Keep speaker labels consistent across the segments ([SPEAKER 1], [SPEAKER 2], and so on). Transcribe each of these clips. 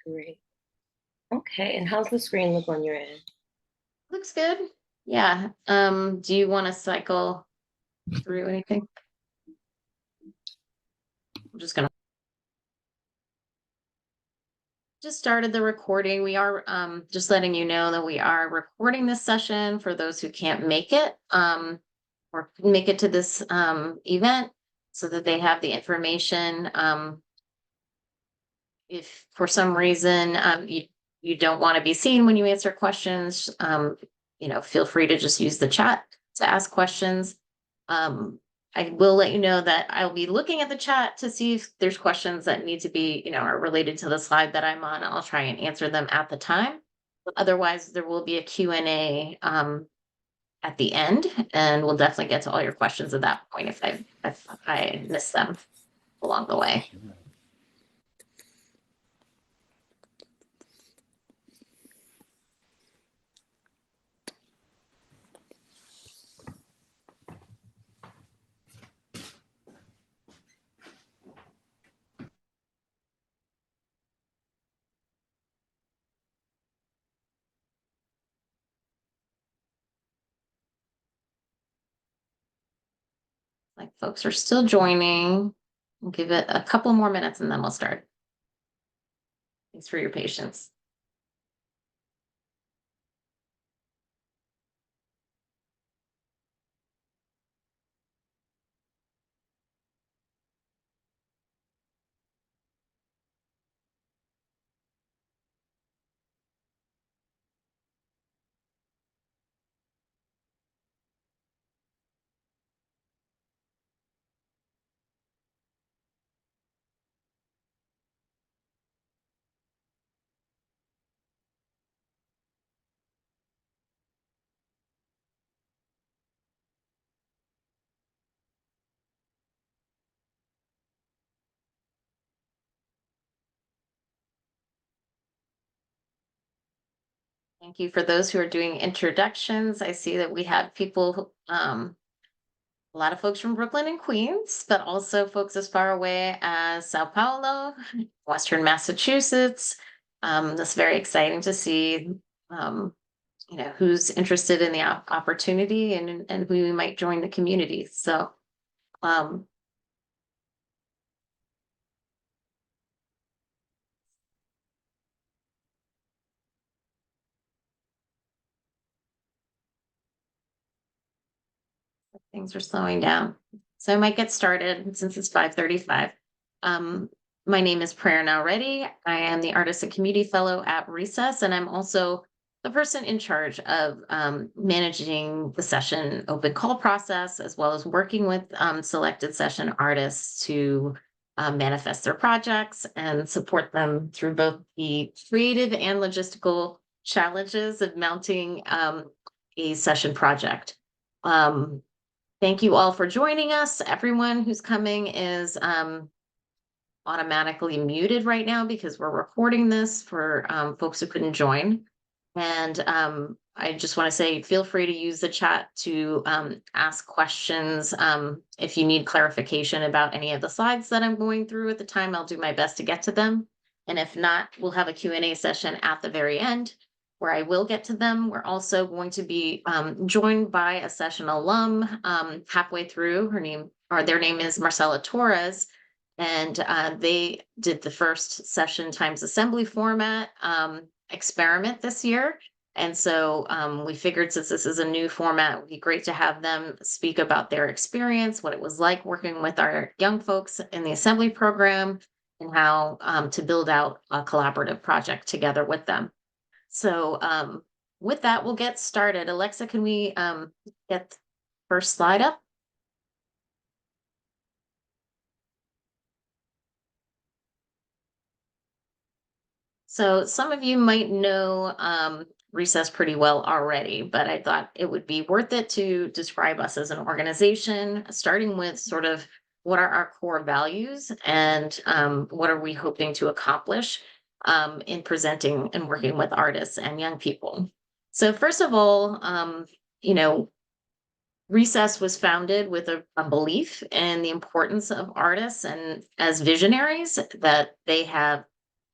[SPEAKER 1] Great. Okay, and how's the screen look on your end?
[SPEAKER 2] Looks good. Yeah. Do you want to cycle through anything? I'm just gonna just started the recording. We are just letting you know that we are recording this session for those who can't make it or couldn't make it to this event so that they have the information. If for some reason you don't want to be seen when you answer questions, feel free to just use the chat to ask questions. I will let you know that I'll be looking at the chat to see if there's questions that need to be, are related to the slide that I'm on. I'll try and answer them at the time. Otherwise, there will be a Q&A at the end, and we'll definitely get to all your questions at that point if I miss them along the way. Like folks are still joining. We'll give it a couple more minutes and then we'll start. Thanks for your patience. Thank you for those who are doing introductions. I see that we have people, a lot of folks from Brooklyn and Queens, but also folks as far away as Sao Paulo, Western Massachusetts. That's very exciting to see, who's interested in the opportunity and who might join the community. So, things are slowing down. So I might get started since it's 5:35. Um, my name is Prerana Reddy. I am the Artist and Community Fellow at Recess, and I'm also the person in charge of managing the session open call process, as well as working with selected session artists to manifest their projects and support them through both the creative and logistical challenges of mounting a session project. Thank you all for joining us. Everyone who's coming is automatically muted right now because we're recording this for folks who couldn't join. And I just want to say, feel free to use the chat to ask questions. If you need clarification about any of the slides that I'm going through at the time, I'll do my best to get to them. And if not, we'll have a Q&A session at the very end where I will get to them. We're also going to be joined by a session alum halfway through. Their name is Marcela Torres, and they did the first session times assembly format experiment this year. And so we figured since this is a new format, it would be great to have them speak about their experience, what it was like working with our young folks in the assembly program, and how to build out a collaborative project together with them. So with that, we'll get started. Alexa, can we get the first slide up? So some of you might know Recess pretty well already, but I thought it would be worth it to describe us as an organization, starting with sort of what are our core values and what are we hoping to accomplish in presenting and working with artists and young people. So first of all, Recess was founded with a belief in the importance of artists and as visionaries, that they have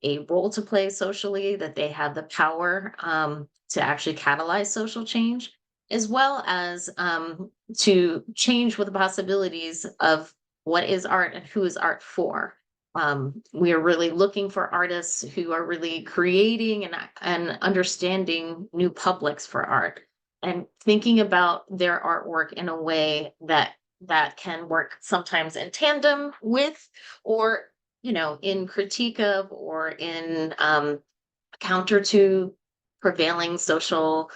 [SPEAKER 2] a role to play socially, that they have the power to actually catalyze social change, as well as to change with the possibilities of what is art and who is art for. We are really looking for artists who are really creating and understanding new publics for art, and thinking about their artwork in a way that can work sometimes in tandem with, or in critique of, or in counter to prevailing social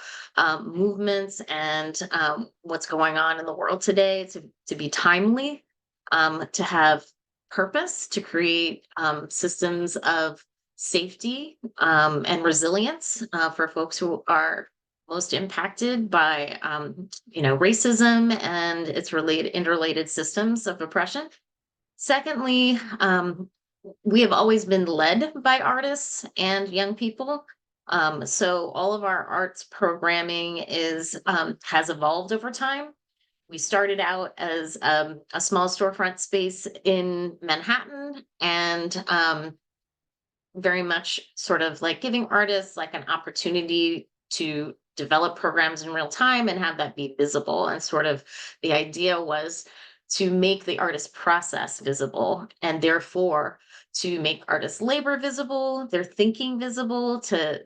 [SPEAKER 2] movements and what's going on in the world today, to be timely, to have purpose, to create systems of safety and resilience for folks who are most impacted by racism and its interrelated systems of oppression. Secondly, we have always been led by artists and young people. So all of our arts programming has evolved over time. We started out as a small storefront space in Manhattan, and very much sort of like giving artists like an opportunity to develop programs in real time and have that be visible. And sort of the idea was to make the artist process visible, and therefore to make artists' labor visible, their thinking visible, to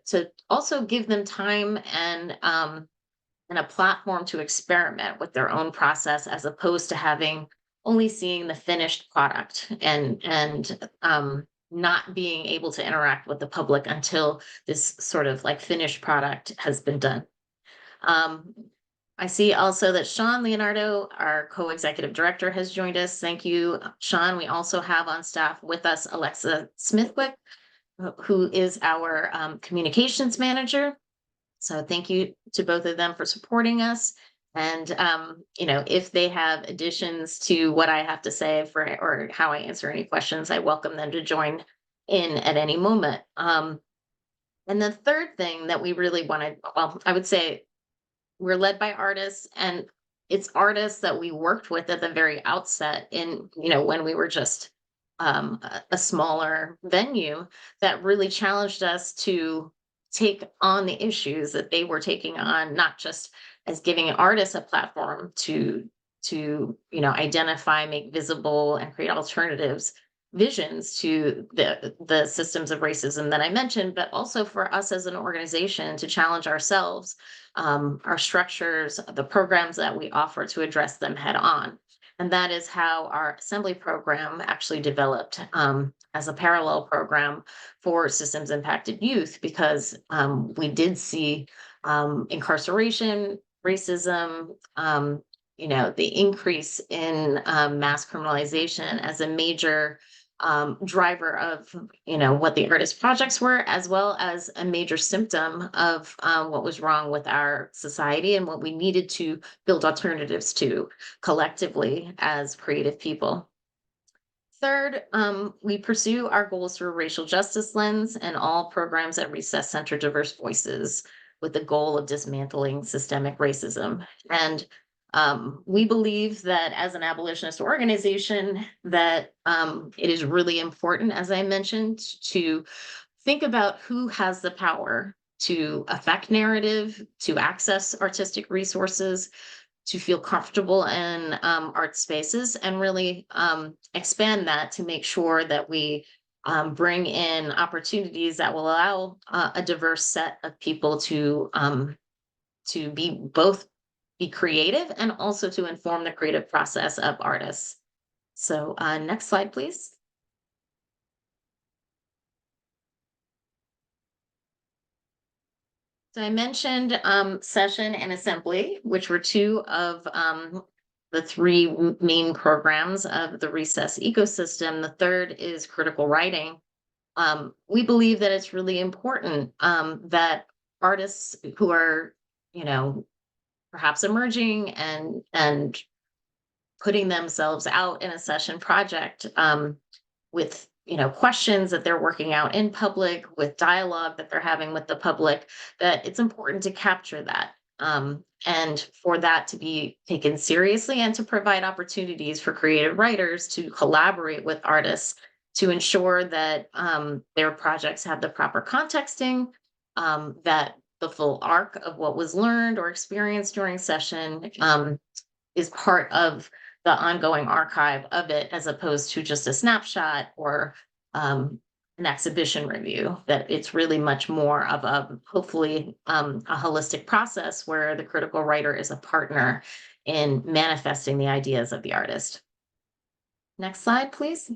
[SPEAKER 2] also give them time and a platform to experiment with their own process, as opposed to having only seeing the finished product and not being able to interact with the public until this sort of like finished product has been done. Um, I see also that Sean Leonardo, our co-executive director, has joined us. Thank you, Sean. We also have on staff with us Alexa Smithwick, who is our communications manager. So thank you to both of them for supporting us. And if they have additions to what I have to say or how I answer any questions, I welcome them to join in at any moment. And the third thing that we really wanted, well, I would say we're led by artists, and it's artists that we worked with at the very outset in, when we were just a smaller venue, that really challenged us to take on the issues that they were taking on, not just as giving artists a platform to identify, make visible, and create alternatives, visions to the systems of racism that I mentioned, but also for us as an organization to challenge ourselves, our structures, the programs that we offer, to address them head on. And that is how our assembly program actually developed as a parallel program for systems impacted youth, because we did see incarceration, racism, the increase in mass criminalization as a major driver of what the artist projects were, as well as a major symptom of what was wrong with our society and what we needed to build alternatives to collectively as creative people. Third, we pursue our goals through a racial justice lens, and all programs at Recess center diverse voices with the goal of dismantling systemic racism. And we believe that as an abolitionist organization, that it is really important, as I mentioned, to think about who has the power to affect narrative, to access artistic resources, to feel comfortable in art spaces, and really expand that to make sure that we bring in opportunities that will allow a diverse set of people to be creative, and also to inform the creative process of artists. So next slide, please. So I mentioned session and assembly, which were two of the three main programs of the Recess ecosystem. The third is critical writing. We believe that it's really important that artists who are, perhaps emerging and putting themselves out in a session project with questions that they're working out in public, with dialogue that they're having with the public, that it's important to capture that, and for that to be taken seriously, and to provide opportunities for creative writers to collaborate with artists to ensure that their projects have the proper contexting, that the full arc of what was learned or experienced during session is part of the ongoing archive of it, as opposed to just a snapshot or an exhibition review. That it's really much more of a, hopefully, a holistic process where the critical writer is a partner in manifesting the ideas of the artist. Next slide, please.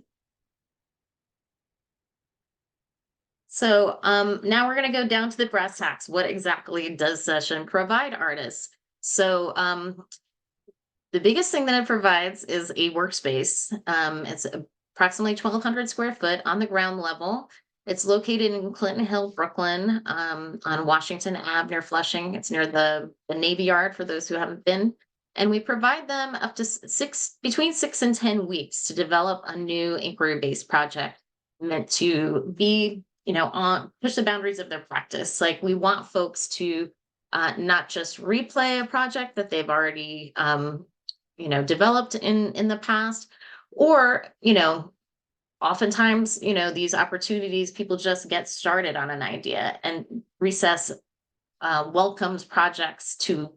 [SPEAKER 2] So now we're going to go down to the brass tacks. What exactly does session provide artists? So the biggest thing that it provides is a workspace. It's approximately 1,200 square foot on the ground level. It's located in Clinton Hill, Brooklyn, on Washington Ave near Flushing. It's near the Navy Yard for those who haven't been. And we provide them up to between 6 and 10 weeks to develop a new inquiry-based project meant to be, on push the boundaries of their practice. Like, we want folks to not just replay a project that they've already developed in the past, or oftentimes these opportunities, people just get started on an idea, and Recess welcomes projects to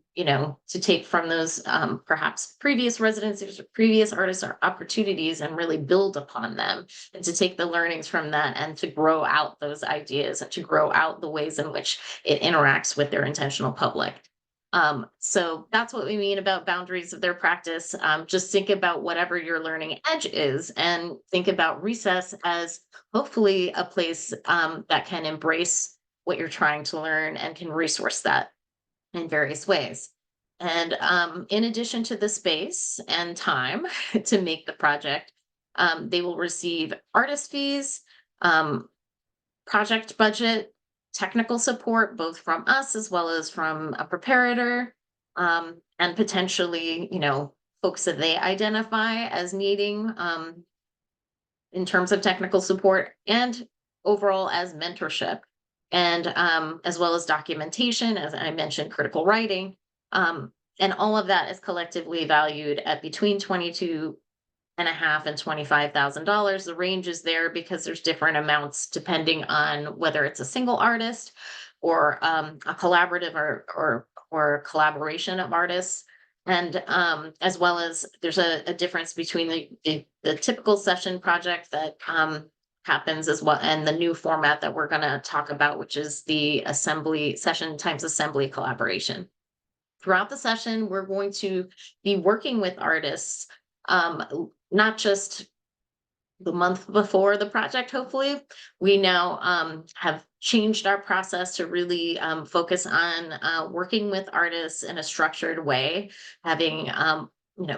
[SPEAKER 2] take from those perhaps previous residencies or previous artists or opportunities and really build upon them, and to take the learnings from that and to grow out those ideas and to grow out the ways in which it interacts with their intentional public. So that's what we mean about boundaries of their practice. Just think about whatever your learning edge is, and think about Recess as hopefully a place that can embrace what you're trying to learn and can resource that in various ways. And in addition to the space and time to make the project, they will receive artist fees, project budget, technical support, both from us as well as from a preparator, and potentially, folks that they identify as needing in terms of technical support, and overall as mentorship, and as well as documentation, as I mentioned, critical writing. And all of that is collectively valued at between 22 and a half and $25,000. The range is there because there's different amounts depending on whether it's a single artist or a collaborative or collaboration of artists. And as well as there's a difference between the typical session project that happens as well, and the new format that we're going to talk about, which is the assembly session times assembly collaboration. Throughout the session, we're going to be working with artists, not just the month before the project. Hopefully, we now have changed our process to really focus on working with artists in a structured way, having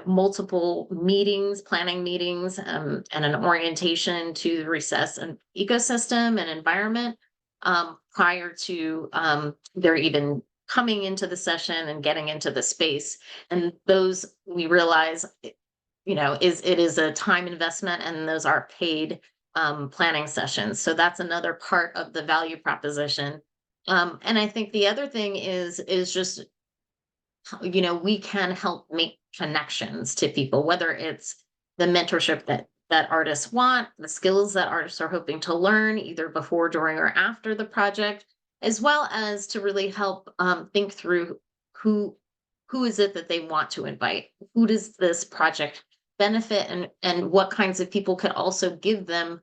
[SPEAKER 2] multiple meetings, planning meetings, and an orientation to the Recess and ecosystem and environment prior to their even coming into the session and getting into the space. And those, we realize, it is a time investment, and those are paid planning sessions. So that's another part of the value proposition. And I think the other thing is just, we can help make connections to people, whether it's the mentorship that artists want, the skills that artists are hoping to learn either before, during, or after the project, as well as to really help think through who is it that they want to invite, who does this project benefit, and what kinds of people could also give them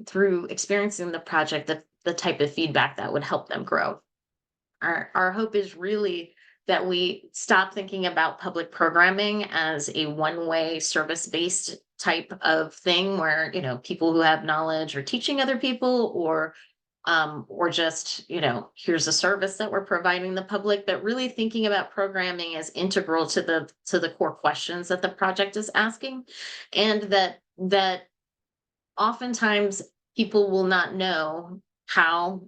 [SPEAKER 2] through experiencing the project the type of feedback that would help them grow. Our hope is really that we stop thinking about public programming as a one-way service-based type of thing where, people who have knowledge are teaching other people, or just, here's a service that we're providing the public, but really thinking about programming as integral to the core questions that the project is asking. And that oftentimes people will not know how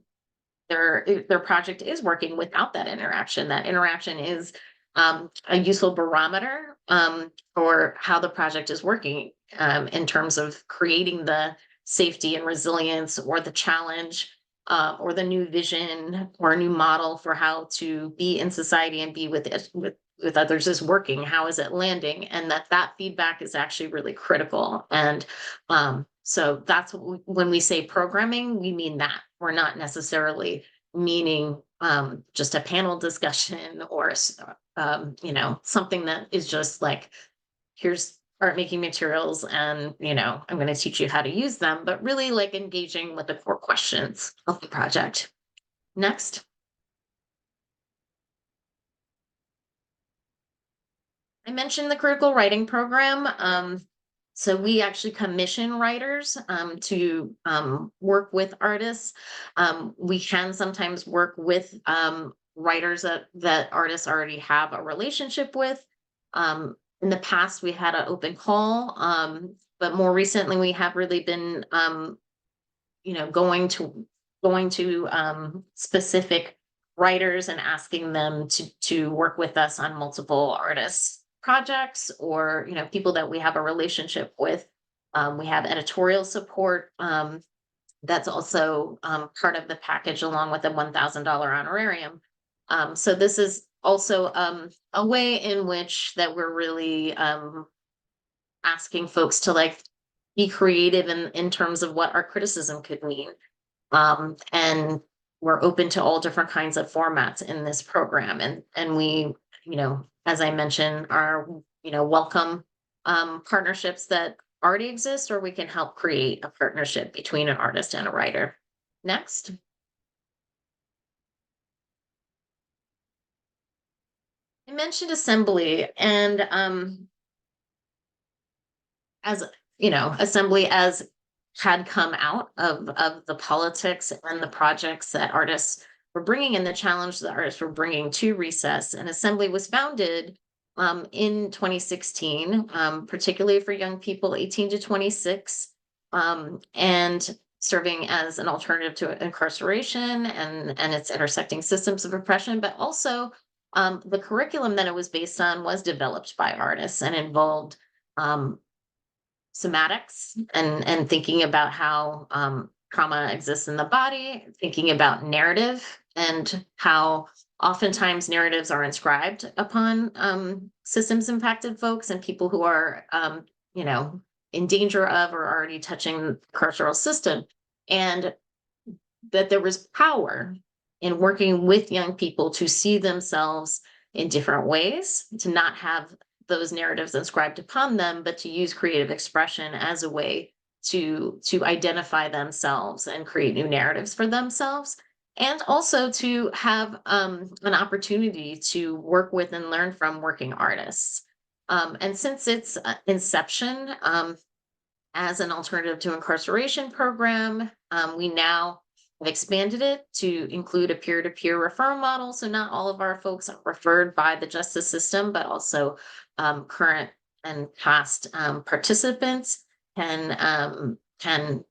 [SPEAKER 2] their project is working without that interaction. That interaction is a useful barometer for how the project is working in terms of creating the safety and resilience, or the challenge, or the new vision, or a new model for how to be in society and be with others is working. How is it landing? And that feedback is actually really critical. And So that's what when we say programming, we mean that. We're not necessarily meaning just a panel discussion or something that is just like, here's art making materials and I'm going to teach you how to use them, but really like engaging with the core questions of the project. Next. I mentioned the critical writing program. So we actually commission writers to work with artists. We can sometimes work with writers that artists already have a relationship with. In the past, we had an open call, but more recently, we have really been, going to specific writers and asking them to work with us on multiple artists projects, or people that we have a relationship with. We have editorial support, that's also part of the package, along with a $1,000 honorarium. So this is also a way in which that we're really asking folks to like be creative in terms of what our criticism could mean. And we're open to all different kinds of formats in this program. And we, as I mentioned, are, welcome partnerships that already exist, or we can help create a partnership between an artist and a writer. Next. I mentioned assembly, and as assembly as had come out of the politics and the projects that artists were bringing, and the challenge that artists were bringing to recess. And assembly was founded in 2016, particularly for young people 18 to 26, and serving as an alternative to incarceration and its intersecting systems of oppression. But also, the curriculum that it was based on was developed by artists and involved um, somatics and thinking about how trauma exists in the body, thinking about narrative and how oftentimes narratives are inscribed upon systems impacted folks and people who are in danger of or already touching the carceral system, and that there was power in working with young people to see themselves in different ways, to not have those narratives inscribed upon them, but to use creative expression as a way to identify themselves and create new narratives for themselves, and also to have an opportunity to work with and learn from working artists. And since its inception as an alternative to incarceration program, we now have expanded it to include a peer-to-peer referral model. So not all of our folks are referred by the justice system, but also current and past participants can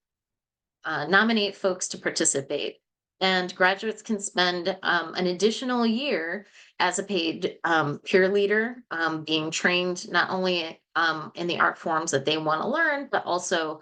[SPEAKER 2] nominate folks to participate. And graduates can spend an additional year as a paid peer leader, being trained not only in the art forms that they want to learn, but also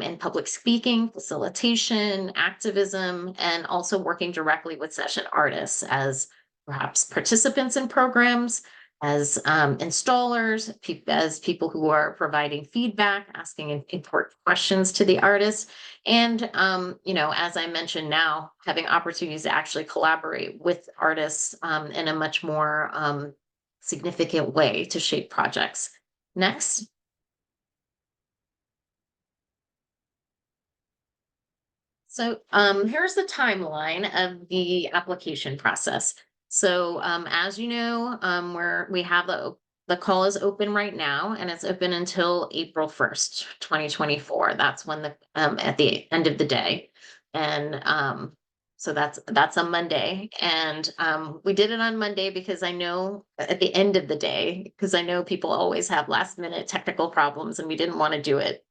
[SPEAKER 2] in public speaking, facilitation, activism, and also working directly with session artists as perhaps participants in programs, as installers, as people who are providing feedback, asking important questions to the artists. And, as I mentioned, now having opportunities to actually collaborate with artists in a much more significant way to shape projects. Next. So here's the timeline of the application process. So as you know, we have the call is open right now, and it's open until April 1st, 2024. That's when the at the end of the day. And so that's a Monday. And we did it on Monday because I know at the end of the day, because I know people always have last minute technical problems, and we didn't want to do it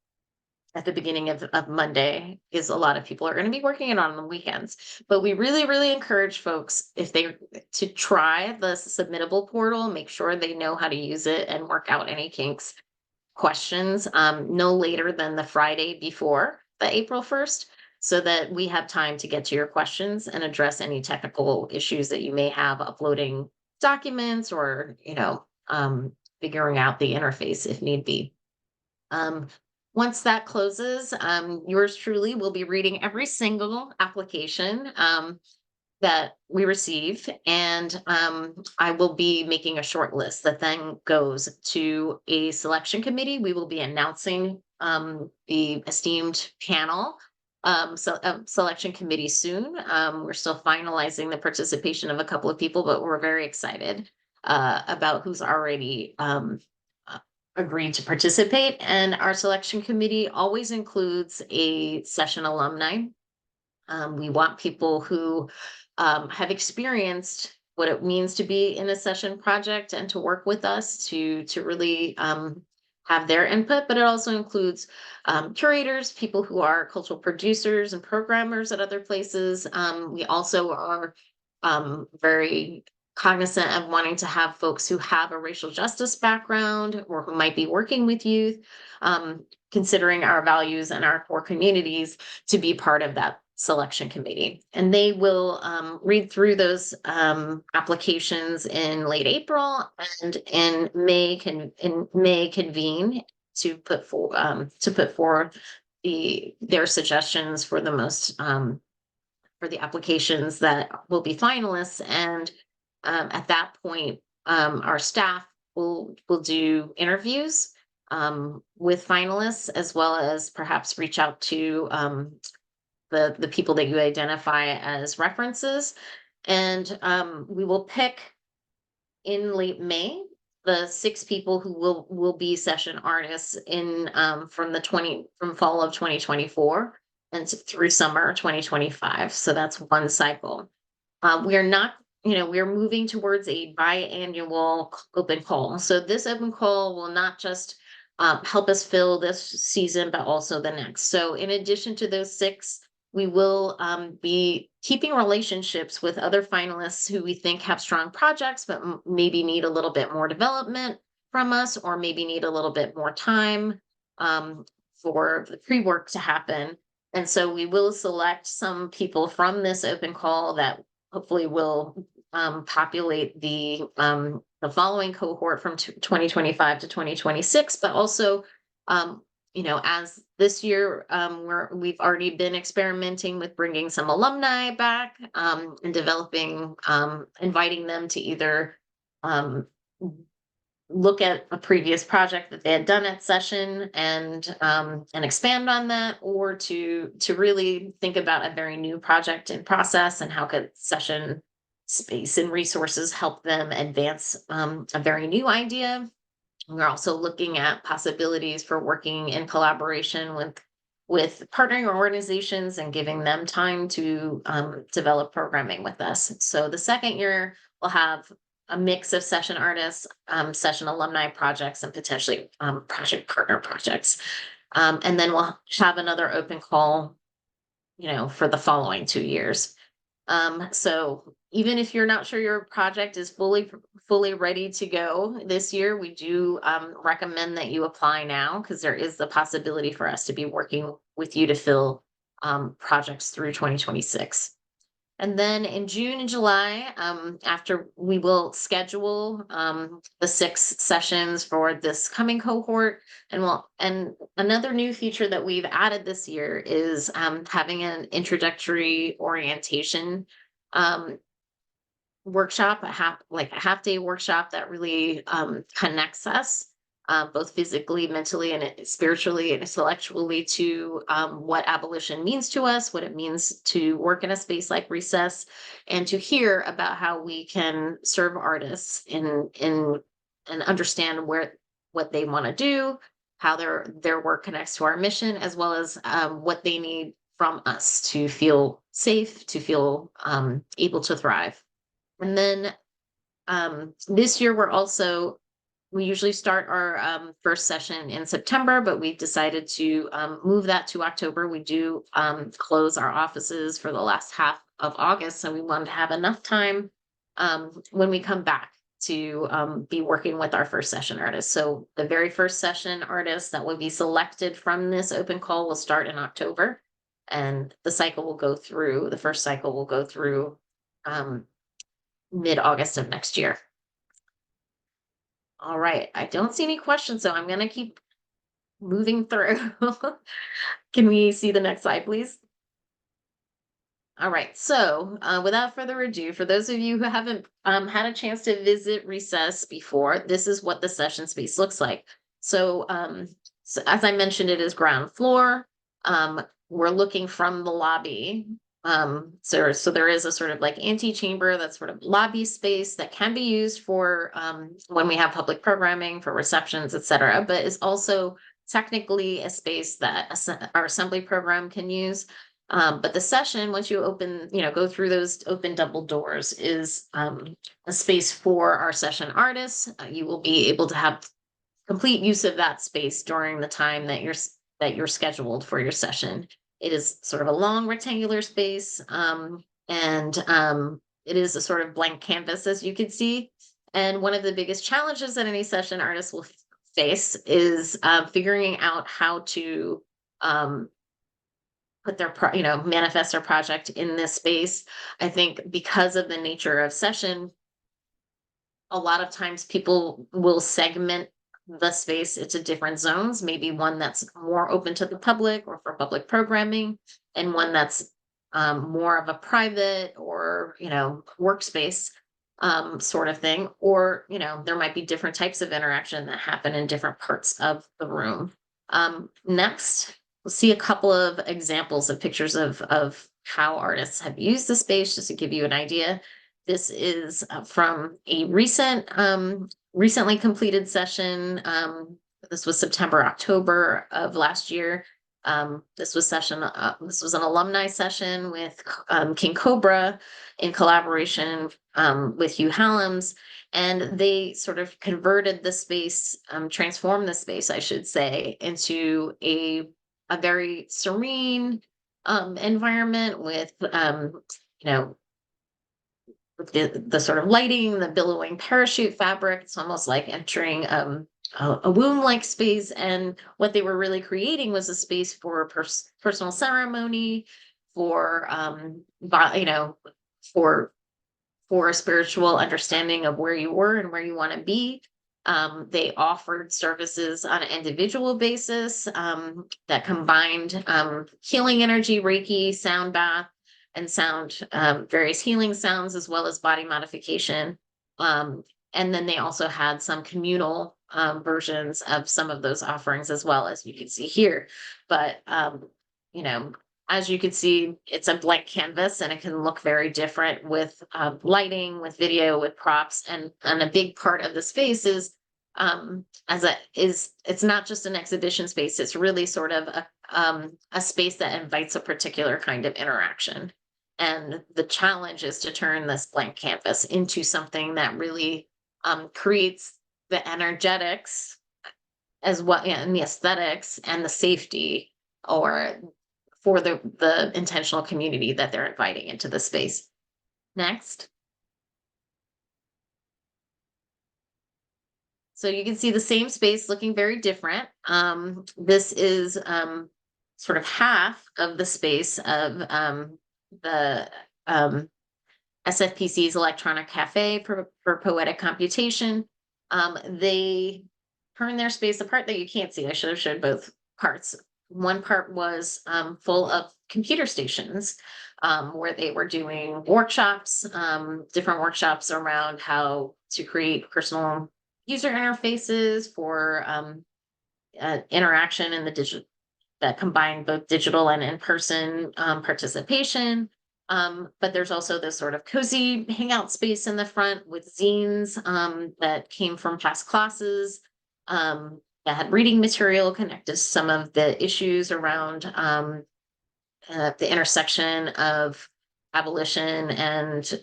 [SPEAKER 2] at the beginning of Monday, is a lot of people are going to be working it on the weekends. But we really, really encourage folks, if they to try the submittable portal, make sure they know how to use it and work out any kinks, questions, no later than the Friday before the April 1st, so that we have time to get to your questions and address any technical issues that you may have uploading documents, or figuring out the interface if need be. Once that closes, yours truly will be reading every single application that we receive, and I will be making a short list that then goes to a selection committee. We will be announcing the esteemed panel selection committee soon. We're still finalizing the participation of a couple of people, but we're very excited about who's already uh, agreed to participate. And our selection committee always includes a session alumni. We want people who have experienced what it means to be in a session project and to work with us to really have their input. But it also includes curators, people who are cultural producers and programmers at other places. We also are very cognizant of wanting to have folks who have a racial justice background or who might be working with youth, considering our values and our core communities to be part of that selection committee. And they will read through those applications in late April, and in May convene to put forward their suggestions for the most for the applications that will be finalists. And at that point, our staff will do interviews with finalists, as well as perhaps reach out to the people that you identify as references. And we will pick in late May the 6 people who will be session artists in from fall of 2024 and through summer 2025. So that's one cycle. We are not, we're moving towards a biannual open call. So this open call will not just help us fill this season, but also the next. So in addition to those 6, we will be keeping relationships with other finalists who we think have strong projects, but maybe need a little bit more development from us, or maybe need a little bit more time for the pre-work to happen. And so we will select some people from this open call that hopefully will populate the following cohort from 2025 to 2026, but also as this year, we've already been experimenting with bringing some alumni back and developing, inviting them to either look at a previous project that they had done at session and expand on that, or to really think about a very new project in process and how could session space and resources help them advance a very new idea. We're also looking at possibilities for working in collaboration with partnering organizations and giving them time to develop programming with us. So the second year we'll have a mix of session artists, session alumni projects, and potentially project partner projects. And then we'll have another open call, for the following 2 years. So even if you're not sure your project is fully ready to go this year, we do recommend that you apply now, because there is the possibility for us to be working with you to fill projects through 2026. And then in June and July, after we will schedule the 6 sessions for this coming cohort. And another new feature that we've added this year is having an introductory orientation workshop, a half day workshop that really connects us both physically, mentally, and spiritually and intellectually to what abolition means to us, what it means to work in a space like Recess, and to hear about how we can serve artists in and understand what they want to do, how their work connects to our mission, as well as what they need from us to feel safe, to feel able to thrive. And then this year we usually start our first session in September, but we've decided to move that to October. We do close our offices for the last half of August, so we wanted to have enough time when we come back to be working with our first session artists. So the very first session artists that will be selected from this open call will start in October, and the first cycle will go through mid-August of next year. All right, I don't see any questions, so I'm going to keep moving through. Can we see the next slide, please? All right. So, without further ado, for those of you who haven't had a chance to visit Recess before, this is what the session space looks like. So, as I mentioned, it is ground floor. We're looking from the lobby. So there is a sort of like antechamber, that's sort of lobby space that can be used for when we have public programming, for receptions, etc. But is also technically a space that our assembly program can use. But the session, once you open, go through those open double doors, is a space for our session artists. You will be able to have complete use of that space during the time that you're scheduled for your session. It is sort of a long rectangular space, and it is a sort of blank canvas, as you can see. And one of the biggest challenges that any session artist will face is figuring out how to put their manifest their project in this space. I think because of the nature of session, a lot of times people will segment the space into different zones, maybe one that's more open to the public or for public programming, and one that's more of a private or workspace sort of thing. Or there might be different types of interaction that happen in different parts of the room. Next, we'll see a couple of examples of pictures of how artists have used the space, just to give you an idea. This is from a recently completed session. This was September, October of last year. This was an alumni session with King Cobra in collaboration with Hugh Hallam's, and they sort of converted the space, transformed the space, I should say, into a very serene environment with the sort of lighting, the billowing parachute fabric. It's almost like entering a womb-like space. And what they were really creating was a space for personal ceremony, for for a spiritual understanding of where you were and where you want to be. They offered services on an individual basis that combined healing energy, Reiki, sound bath, and various healing sounds, as well as body modification. And then they also had some communal versions of some of those offerings as well, as you can see here. But, as you can see, it's a blank canvas, and it can look very different with lighting, with video, with props. And a big part of the space is it's not just an exhibition space. It's really sort of a space that invites a particular kind of interaction. And the challenge is to turn this blank canvas into something that really creates the energetics as well, and the aesthetics and the safety, or for the intentional community that they're inviting into the space. Next. So you can see the same space looking very different. This is sort of half of the space of the SFPC's Electronic Cafe for Poetic Computation. They turned their space apart that you can't see. I should have showed both parts. One part was full of computer stations where they were doing workshops, different workshops around how to create personal user interfaces for interaction in the digital, that combine both digital and in-person participation. But there's also this sort of cozy hangout space in the front with zines that came from past classes, that had reading material connected to some of the issues around the intersection of abolition and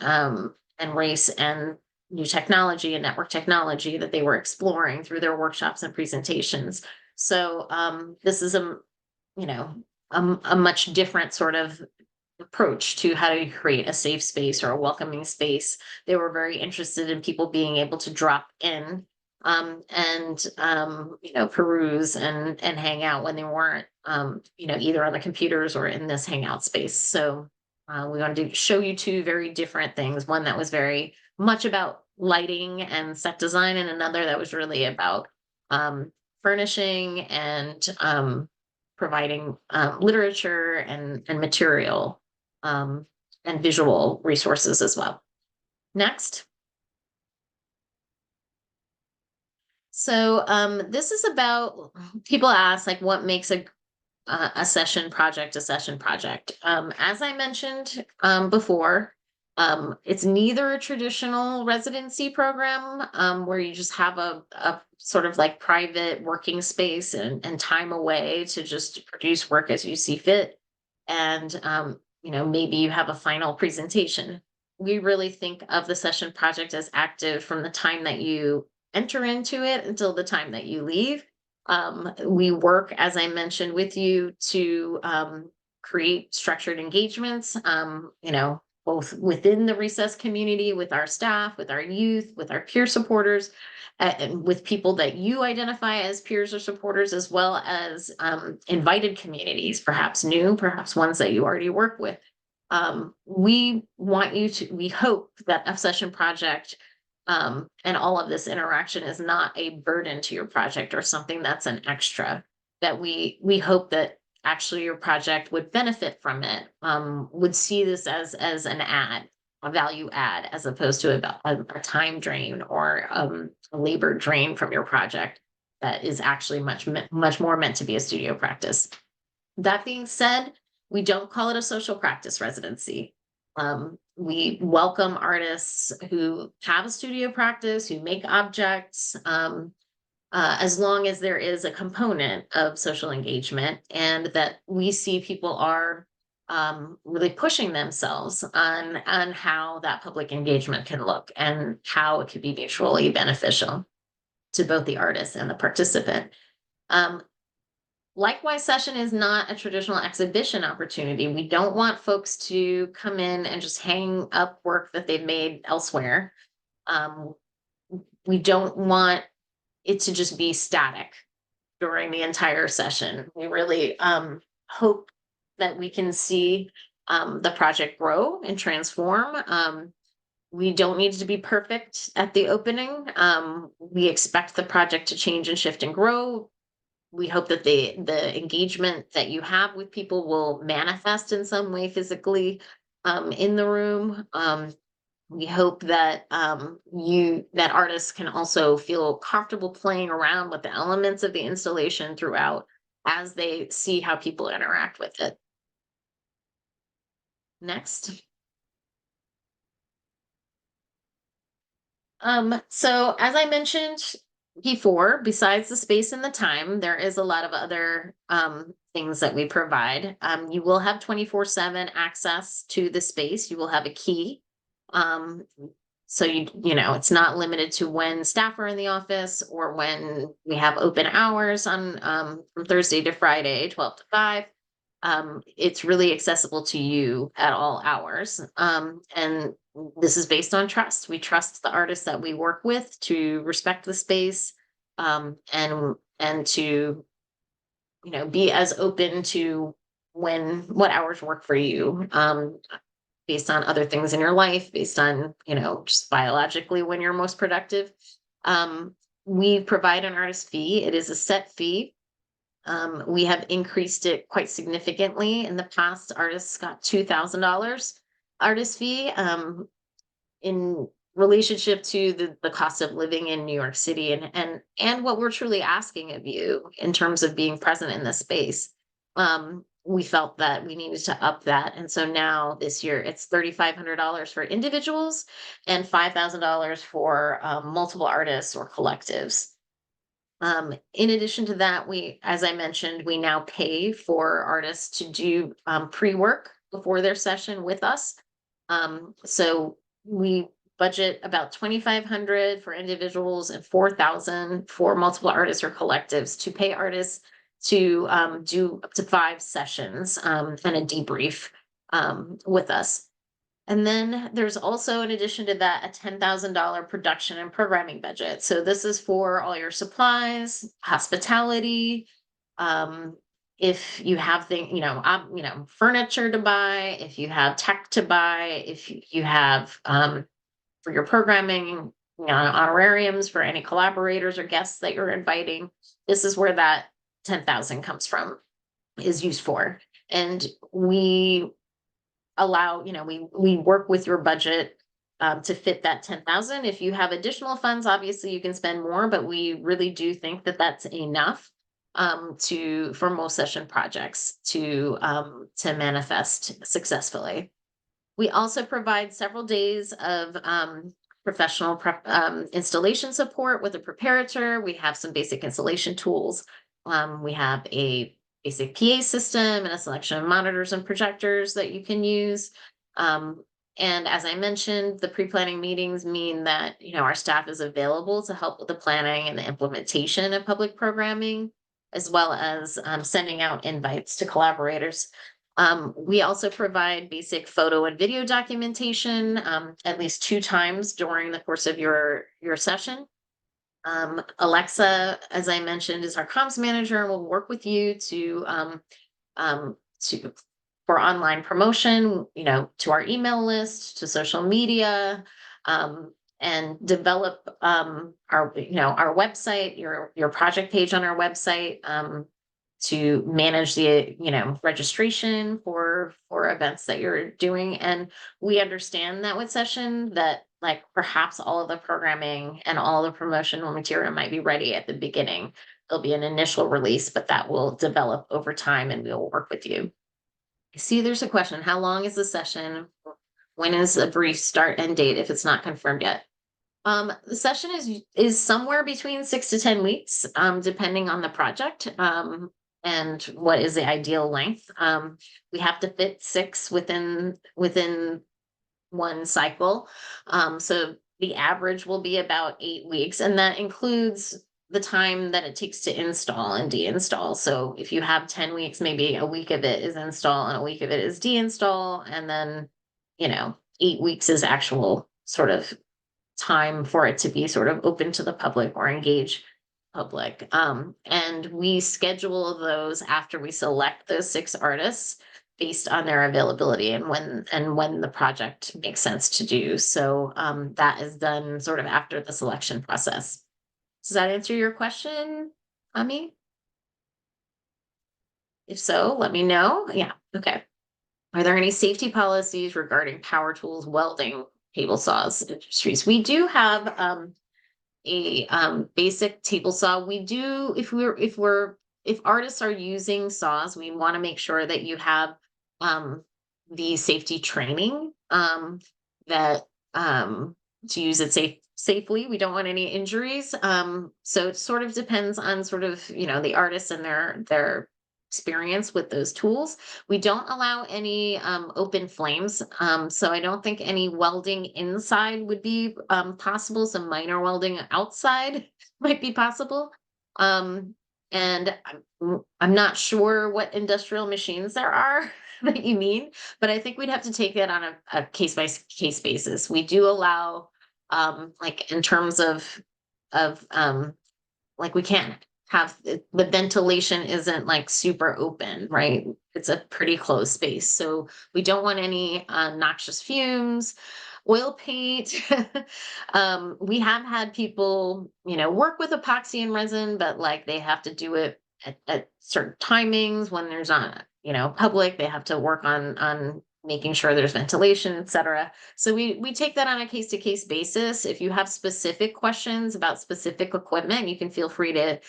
[SPEAKER 2] race and new technology and network technology that they were exploring through their workshops and presentations. So this is a much different sort of approach to how to create a safe space or a welcoming space. They were very interested in people being able to drop in and peruse and hang out when they weren't either on the computers or in this hangout space. So we wanted to show you two very different things, one that was very much about lighting and set design, and another that was really about furnishing and providing literature and material and visual resources as well. Next. So this is about, people ask like what makes a session project a session project. As I mentioned before, it's neither a traditional residency program where you just have a sort of like private working space and time away to just produce work as you see fit. And, maybe you have a final presentation. We really think of the session project as active from the time that you enter into it until the time that you leave. We work, as I mentioned, with you to create structured engagements, both within the recess community, with our staff, with our youth, with our peer supporters, and with people that you identify as peers or supporters, as well as invited communities, perhaps new, perhaps ones that you already work with. We hope that a session project and all of this interaction is not a burden to your project or something that's an extra, that we hope that actually your project would benefit from it, would see this as an a value add, as opposed to a time drain or a labor drain from your project that is actually much more meant to be a studio practice. That being said, we don't call it a social practice residency. We welcome artists who have a studio practice, who make objects, as long as there is a component of social engagement and that we see people are really pushing themselves on how that public engagement can look and how it could be mutually beneficial to both the artist and the participant. Likewise, session is not a traditional exhibition opportunity. We don't want folks to come in and just hang up work that they've made elsewhere. We don't want it to just be static during the entire session. We really hope that we can see the project grow and transform. We don't need to be perfect at the opening. We expect the project to change and shift and grow. We hope that the engagement that you have with people will manifest in some way physically in the room. We hope that that artists can also feel comfortable playing around with the elements of the installation throughout as they see how people interact with it. Next. So as I mentioned before, besides the space and the time, there is a lot of other things that we provide. You will have 24/7 access to the space. You will have a key. So it's not limited to when staff are in the office or when we have open hours on from Thursday to Friday, 12 to 5. It's really accessible to you at all hours. And this is based on trust. We trust the artists that we work with to respect the space, and to be as open to what hours work for you, based on other things in your life, based on just biologically when you're most productive. We provide an artist fee. It is a set fee. We have increased it quite significantly. In the past, artists got $2,000 artist fee in relationship to the cost of living in New York City and what we're truly asking of you in terms of being present in this space. We felt that we needed to up that. And so now this year it's $3,500 for individuals and $5,000 for multiple artists or collectives. In addition to that, as I mentioned, we now pay for artists to do pre-work before their session with us. So we budget about $2,500 for individuals and $4,000 for multiple artists or collectives to pay artists to do up to 5 sessions and a debrief with us. And then there's also, in addition to that, a $10,000 production and programming budget. So this is for all your supplies, hospitality. If you have furniture to buy, if you have tech to buy, if you have for your programming, honorariums for any collaborators or guests that you're inviting. This is where that 10,000 comes from, is used for. And we allow, we work with your budget to fit that 10,000. If you have additional funds, obviously you can spend more, but we really do think that that's enough for most session projects to manifest successfully. We also provide several days of professional installation support with a preparator. We have some basic installation tools. We have a basic PA system and a selection of monitors and projectors that you can use. And as I mentioned, the pre-planning meetings mean that our staff is available to help with the planning and the implementation of public programming, as well as sending out invites to collaborators. We also provide basic photo and video documentation at least 2 times during the course of your session. Alexa, as I mentioned, is our comms manager and will work with you for online promotion, to our email list, to social media, and develop our website, your project page on our website, to manage the registration for events that you're doing. And we understand that with session that perhaps all of the programming and all the promotional material might be ready at the beginning. There'll be an initial release, but that will develop over time and we'll work with you. See, there's a question. How long is the session? When is a brief start and date if it's not confirmed yet? The session is somewhere between 6 to 10 weeks, depending on the project. And what is the ideal length? We have to fit 6 within one cycle. So the average will be about 8 weeks, and that includes the time that it takes to install and deinstall. So if you have 10 weeks, maybe a week of it is install and a week of it is deinstall, and then 8 weeks is actual sort of time for it to be sort of open to the public or engage public. And we schedule those after we select those 6 artists based on their availability and when the project makes sense to do. So that is done sort of after the selection process. Does that answer your question, Ami? If so, let me know. Yeah, okay. Are there any safety policies regarding power tools, welding, table saws, industries? We do have a basic table saw. We do, if artists are using saws, we want to make sure that you have the safety training that to use it safely. We don't want any injuries. So it sort of depends on sort of the artist and their experience with those tools. We don't allow any open flames. So I don't think any welding inside would be possible. Some minor welding outside might be possible. And I'm not sure what industrial machines there are that you mean, but I think we'd have to take that on a case by case basis. We do allow in terms of we can't have the ventilation isn't super open, right? It's a pretty closed space. So we don't want any noxious fumes, oil paint. We have had people, work with epoxy and resin, but they have to do it at certain timings when there's not, public. They have to work on making sure there's ventilation, etc. So we take that on a case to case basis. If you have specific questions about specific equipment, you can feel free to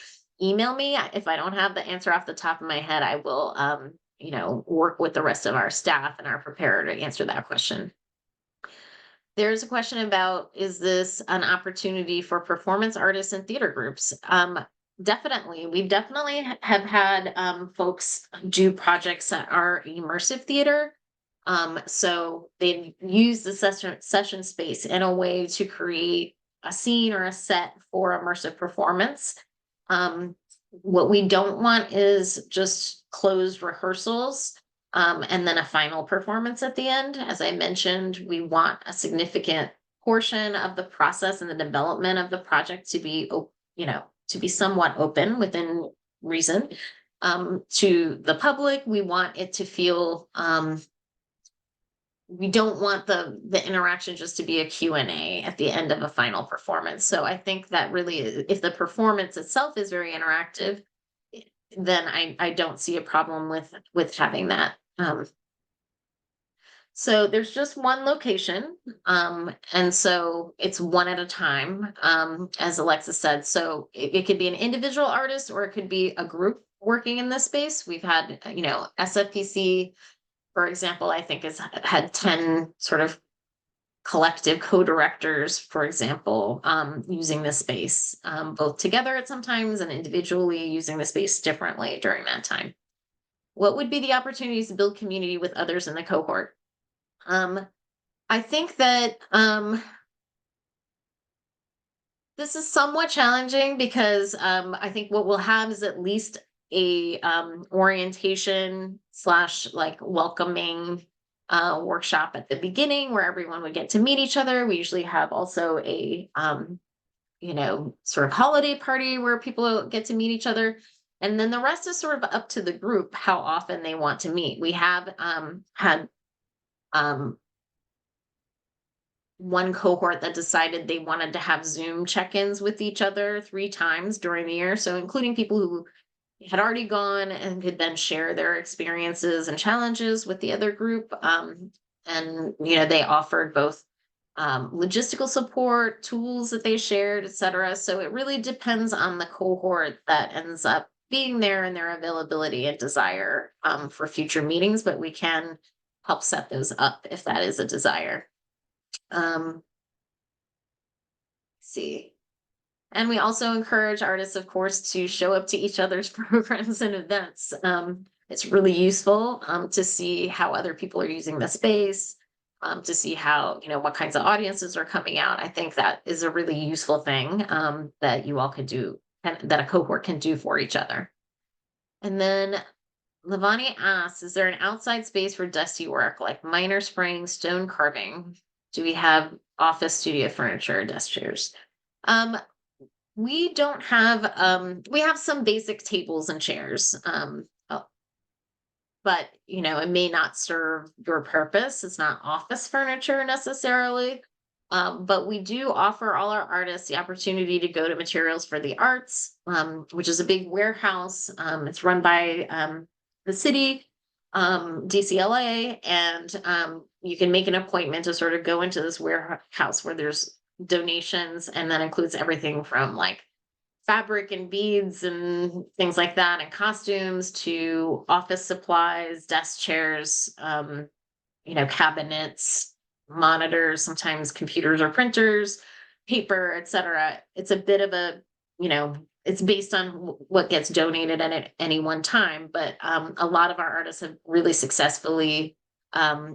[SPEAKER 2] email me. If I don't have the answer off the top of my head, I will, work with the rest of our staff and our preparer to answer that question. There's a question about, is this an opportunity for performance artists and theater groups? Definitely. We definitely have had folks do projects that are immersive theater. So they've used the session space in a way to create a scene or a set for immersive performance. What we don't want is just closed rehearsals and then a final performance at the end. As I mentioned, we want a significant portion of the process and the development of the project to be, to be somewhat open within reason. To the public, we want it to feel we don't want the interaction just to be a Q&A at the end of a final performance. So I think that really, if the performance itself is very interactive, then I don't see a problem with having that. So there's just one location, and so it's one at a time, as Alexa said. So it could be an individual artist or it could be a group working in this space. We've had, SFPC, for example, I think has had 10 sort of collective co-directors, for example, using the space, both together at sometimes and individually using the space differently during that time. What would be the opportunities to build community with others in the cohort? I think that this is somewhat challenging because I think what we'll have is at least a orientation slash like welcoming workshop at the beginning where everyone would get to meet each other. We usually have also a sort of holiday party where people get to meet each other. And then the rest is sort of up to the group how often they want to meet. We have had one cohort that decided they wanted to have Zoom check-ins with each other 3 times during the year. So including people who had already gone and could then share their experiences and challenges with the other group. And they offered both logistical support, tools that they shared, etc. So it really depends on the cohort that ends up being there and their availability and desire for future meetings, but we can help set those up if that is a desire. See. And we also encourage artists, of course, to show up to each other's programs and events. It's really useful to see how other people are using the space, to see how, what kinds of audiences are coming out. I think that is a really useful thing that you all could do, and that a cohort can do for each other. And then Lavani asks, is there an outside space for dusty work like minor spraying, stone carving? Do we have office studio furniture, desk chairs? We don't have, we have some basic tables and chairs, but it may not serve your purpose. It's not office furniture necessarily. But we do offer all our artists the opportunity to go to Materials for the Arts, which is a big warehouse. It's run by the city, DCLA, and you can make an appointment to sort of go into this warehouse where there's donations, and that includes everything from like fabric and beads and things like that, and costumes to office supplies, desk chairs, cabinets, monitors, sometimes computers or printers, paper, etc. It's a bit of a, it's based on what gets donated at any one time, but a lot of our artists have really successfully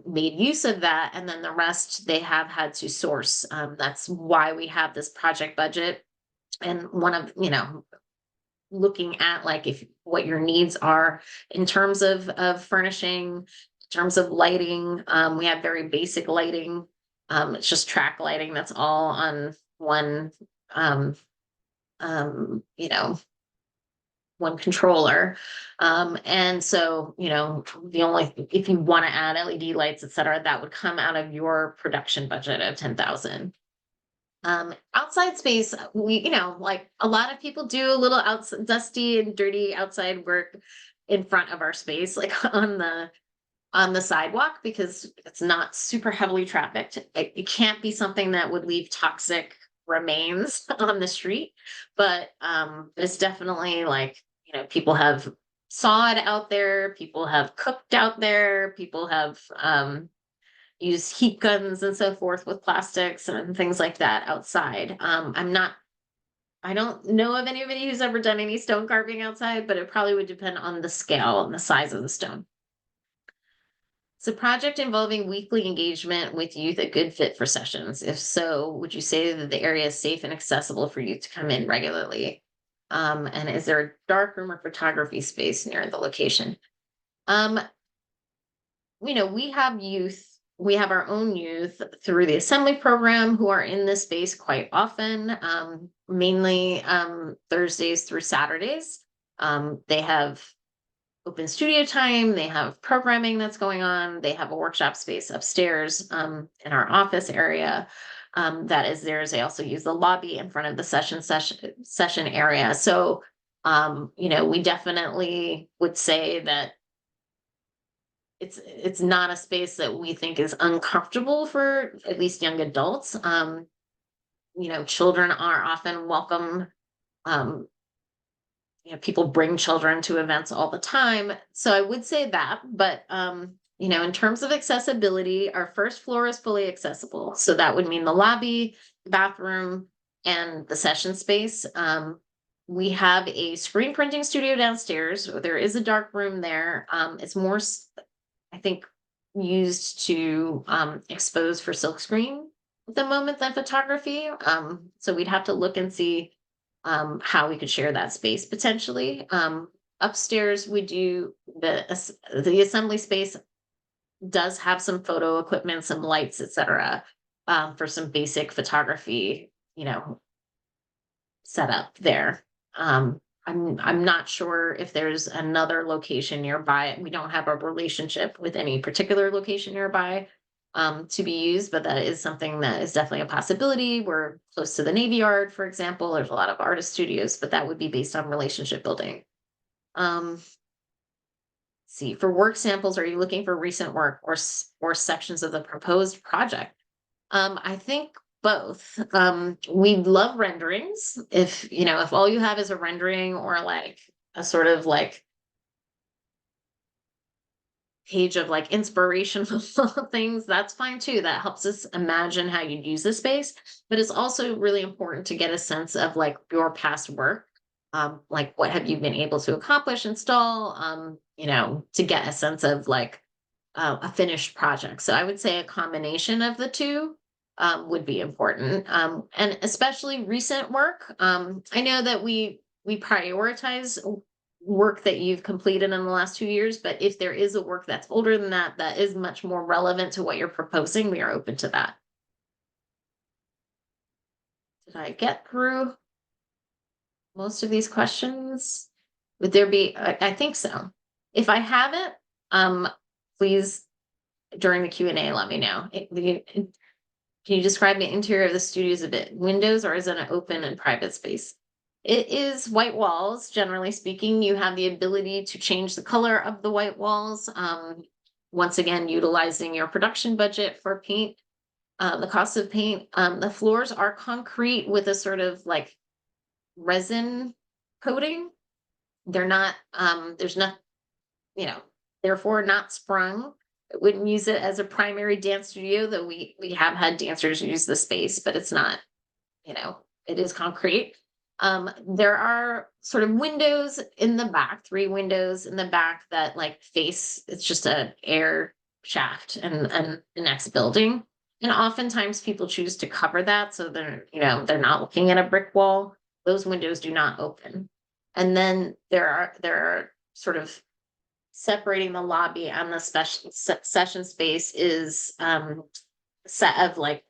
[SPEAKER 2] made use of that, and then the rest they have had to source. That's why we have this project budget, and one of looking at like if what your needs are in terms of furnishing, in terms of lighting. We have very basic lighting. It's just track lighting. That's all on one one controller. And so, the only, if you want to add LED lights, et cetera, that would come out of your production budget of 10,000. Outside space, we, like a lot of people do a little dusty and dirty outside work in front of our space, like on the sidewalk, because it's not super heavily trafficked. It can't be something that would leave toxic remains on the street, but it's definitely like, people have sawed out there, people have cooked out there, people have used heat guns and so forth with plastics and things like that outside. I don't know of anybody who's ever done any stone carving outside, but it probably would depend on the scale and the size of the stone. It's a project involving weekly engagement with youth a good fit for sessions. If so, would you say that the area is safe and accessible for youth to come in regularly? And is there a dark room or photography space near the location? We have youth. We have our own youth through the assembly program who are in this space quite often, mainly Thursdays through Saturdays. They have open studio time. They have programming that's going on. They have a workshop space upstairs in our office area that is theirs. They also use the lobby in front of the session area. So, we definitely would say that it's not a space that we think is uncomfortable for at least young adults. Children are often welcome. Um, people bring children to events all the time. So I would say that, but in terms of accessibility, our first floor is fully accessible. So that would mean the lobby, bathroom, and the session space. We have a screen printing studio downstairs. There is a dark room there. It's more, I think, used to expose for silkscreen at the moment than photography. So we'd have to look and see how we could share that space potentially. Upstairs, we do the assembly space does have some photo equipment, some lights, etc., for some basic photography, setup there. I'm not sure if there's another location nearby. We don't have a relationship with any particular location nearby to be used, but that is something that is definitely a possibility. We're close to the Navy Yard, for example. There's a lot of artist studios, but that would be based on relationship building. See, for work samples, are you looking for recent work or sections of the proposed project? I think both. We love renderings. If all you have is a rendering or like a sort of like page of like inspirational things, that's fine too. That helps us imagine how you'd use the space. But it's also really important to get a sense of like your past work. Like what have you been able to accomplish, install, to get a sense of like a finished project. So I would say a combination of the two would be important, and especially recent work. I know that we prioritize work that you've completed in the last 2 years, but if there is a work that's older than that, that is much more relevant to what you're proposing, we are open to that. Did I get through most of these questions? Would there be, I think so. If I haven't, please during the Q&A, let me know. Can you describe the interior of the studio as a bit windows or is it an open and private space? It is white walls, generally speaking. You have the ability to change the color of the white walls. Once again, utilizing your production budget for paint, the cost of paint. The floors are concrete with a sort of like resin coating. They're not, there's not, therefore not sprung. I wouldn't use it as a primary dance studio, though we have had dancers use the space, but it's not, it is concrete. There are sort of windows in the back, 3 windows in the back that like face, it's just a air shaft and the next building. And oftentimes people choose to cover that so they're not looking at a brick wall. Those windows do not open. And then there are sort of separating the lobby and the special session space is set of like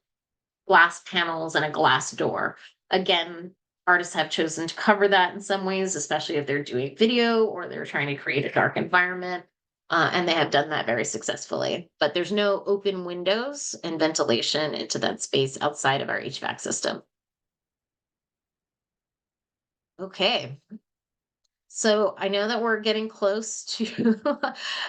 [SPEAKER 2] glass panels and a glass door. Again, artists have chosen to cover that in some ways, especially if they're doing video or they're trying to create a dark environment. And they have done that very successfully. But there's no open windows and ventilation into that space outside of our HVAC system. Okay. So I know that we're getting close to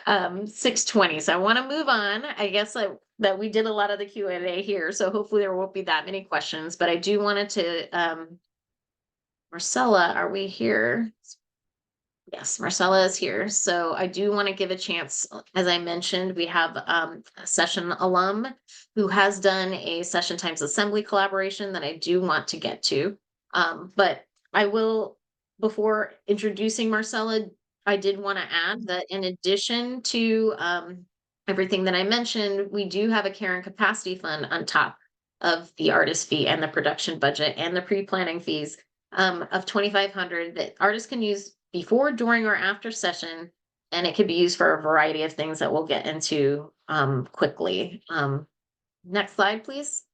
[SPEAKER 2] 6:20. So I want to move on. I guess that we did a lot of the Q&A here. So hopefully there won't be that many questions. But I do wanted to, Marcela, are we here? Yes, Marcela is here. So I do want to give a chance. As I mentioned, we have a session alum who has done a session times assembly collaboration that I do want to get to. But I will, before introducing Marcela, I did want to add that in addition to everything that I mentioned, we do have a care and capacity fund on top of the artist fee and the production budget and the pre-planning fees of $2,500 that artists can use before, during, or after session, and it could be used for a variety of things that we'll get into quickly. Next slide, please.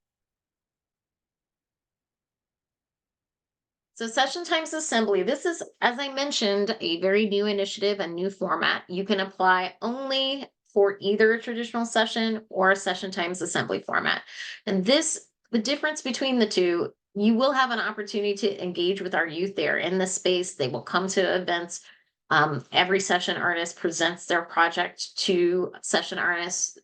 [SPEAKER 2] So session times assembly, this is, as I mentioned, a very new initiative, a new format. You can apply only for either a traditional session or a session times assembly format. And this, the difference between the two, you will have an opportunity to engage with our youth there in the space. They will come to events. Every session artist presents their project to session artists.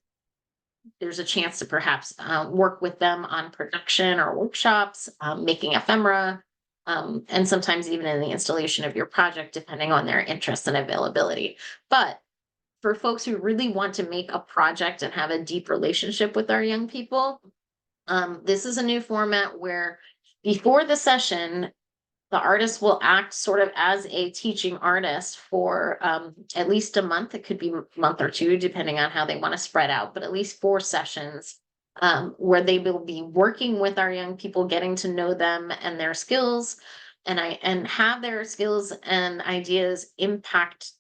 [SPEAKER 2] There's a chance to perhaps work with them on production or workshops, making ephemera, and sometimes even in the installation of your project, depending on their interest and availability. But for folks who really want to make a project and have a deep relationship with our young people, this is a new format where before the session, the artist will act sort of as a teaching artist for at least a month. It could be a month or two, depending on how they want to spread out, but at least 4 sessions where they will be working with our young people, getting to know them and their skills, and have their skills and ideas impact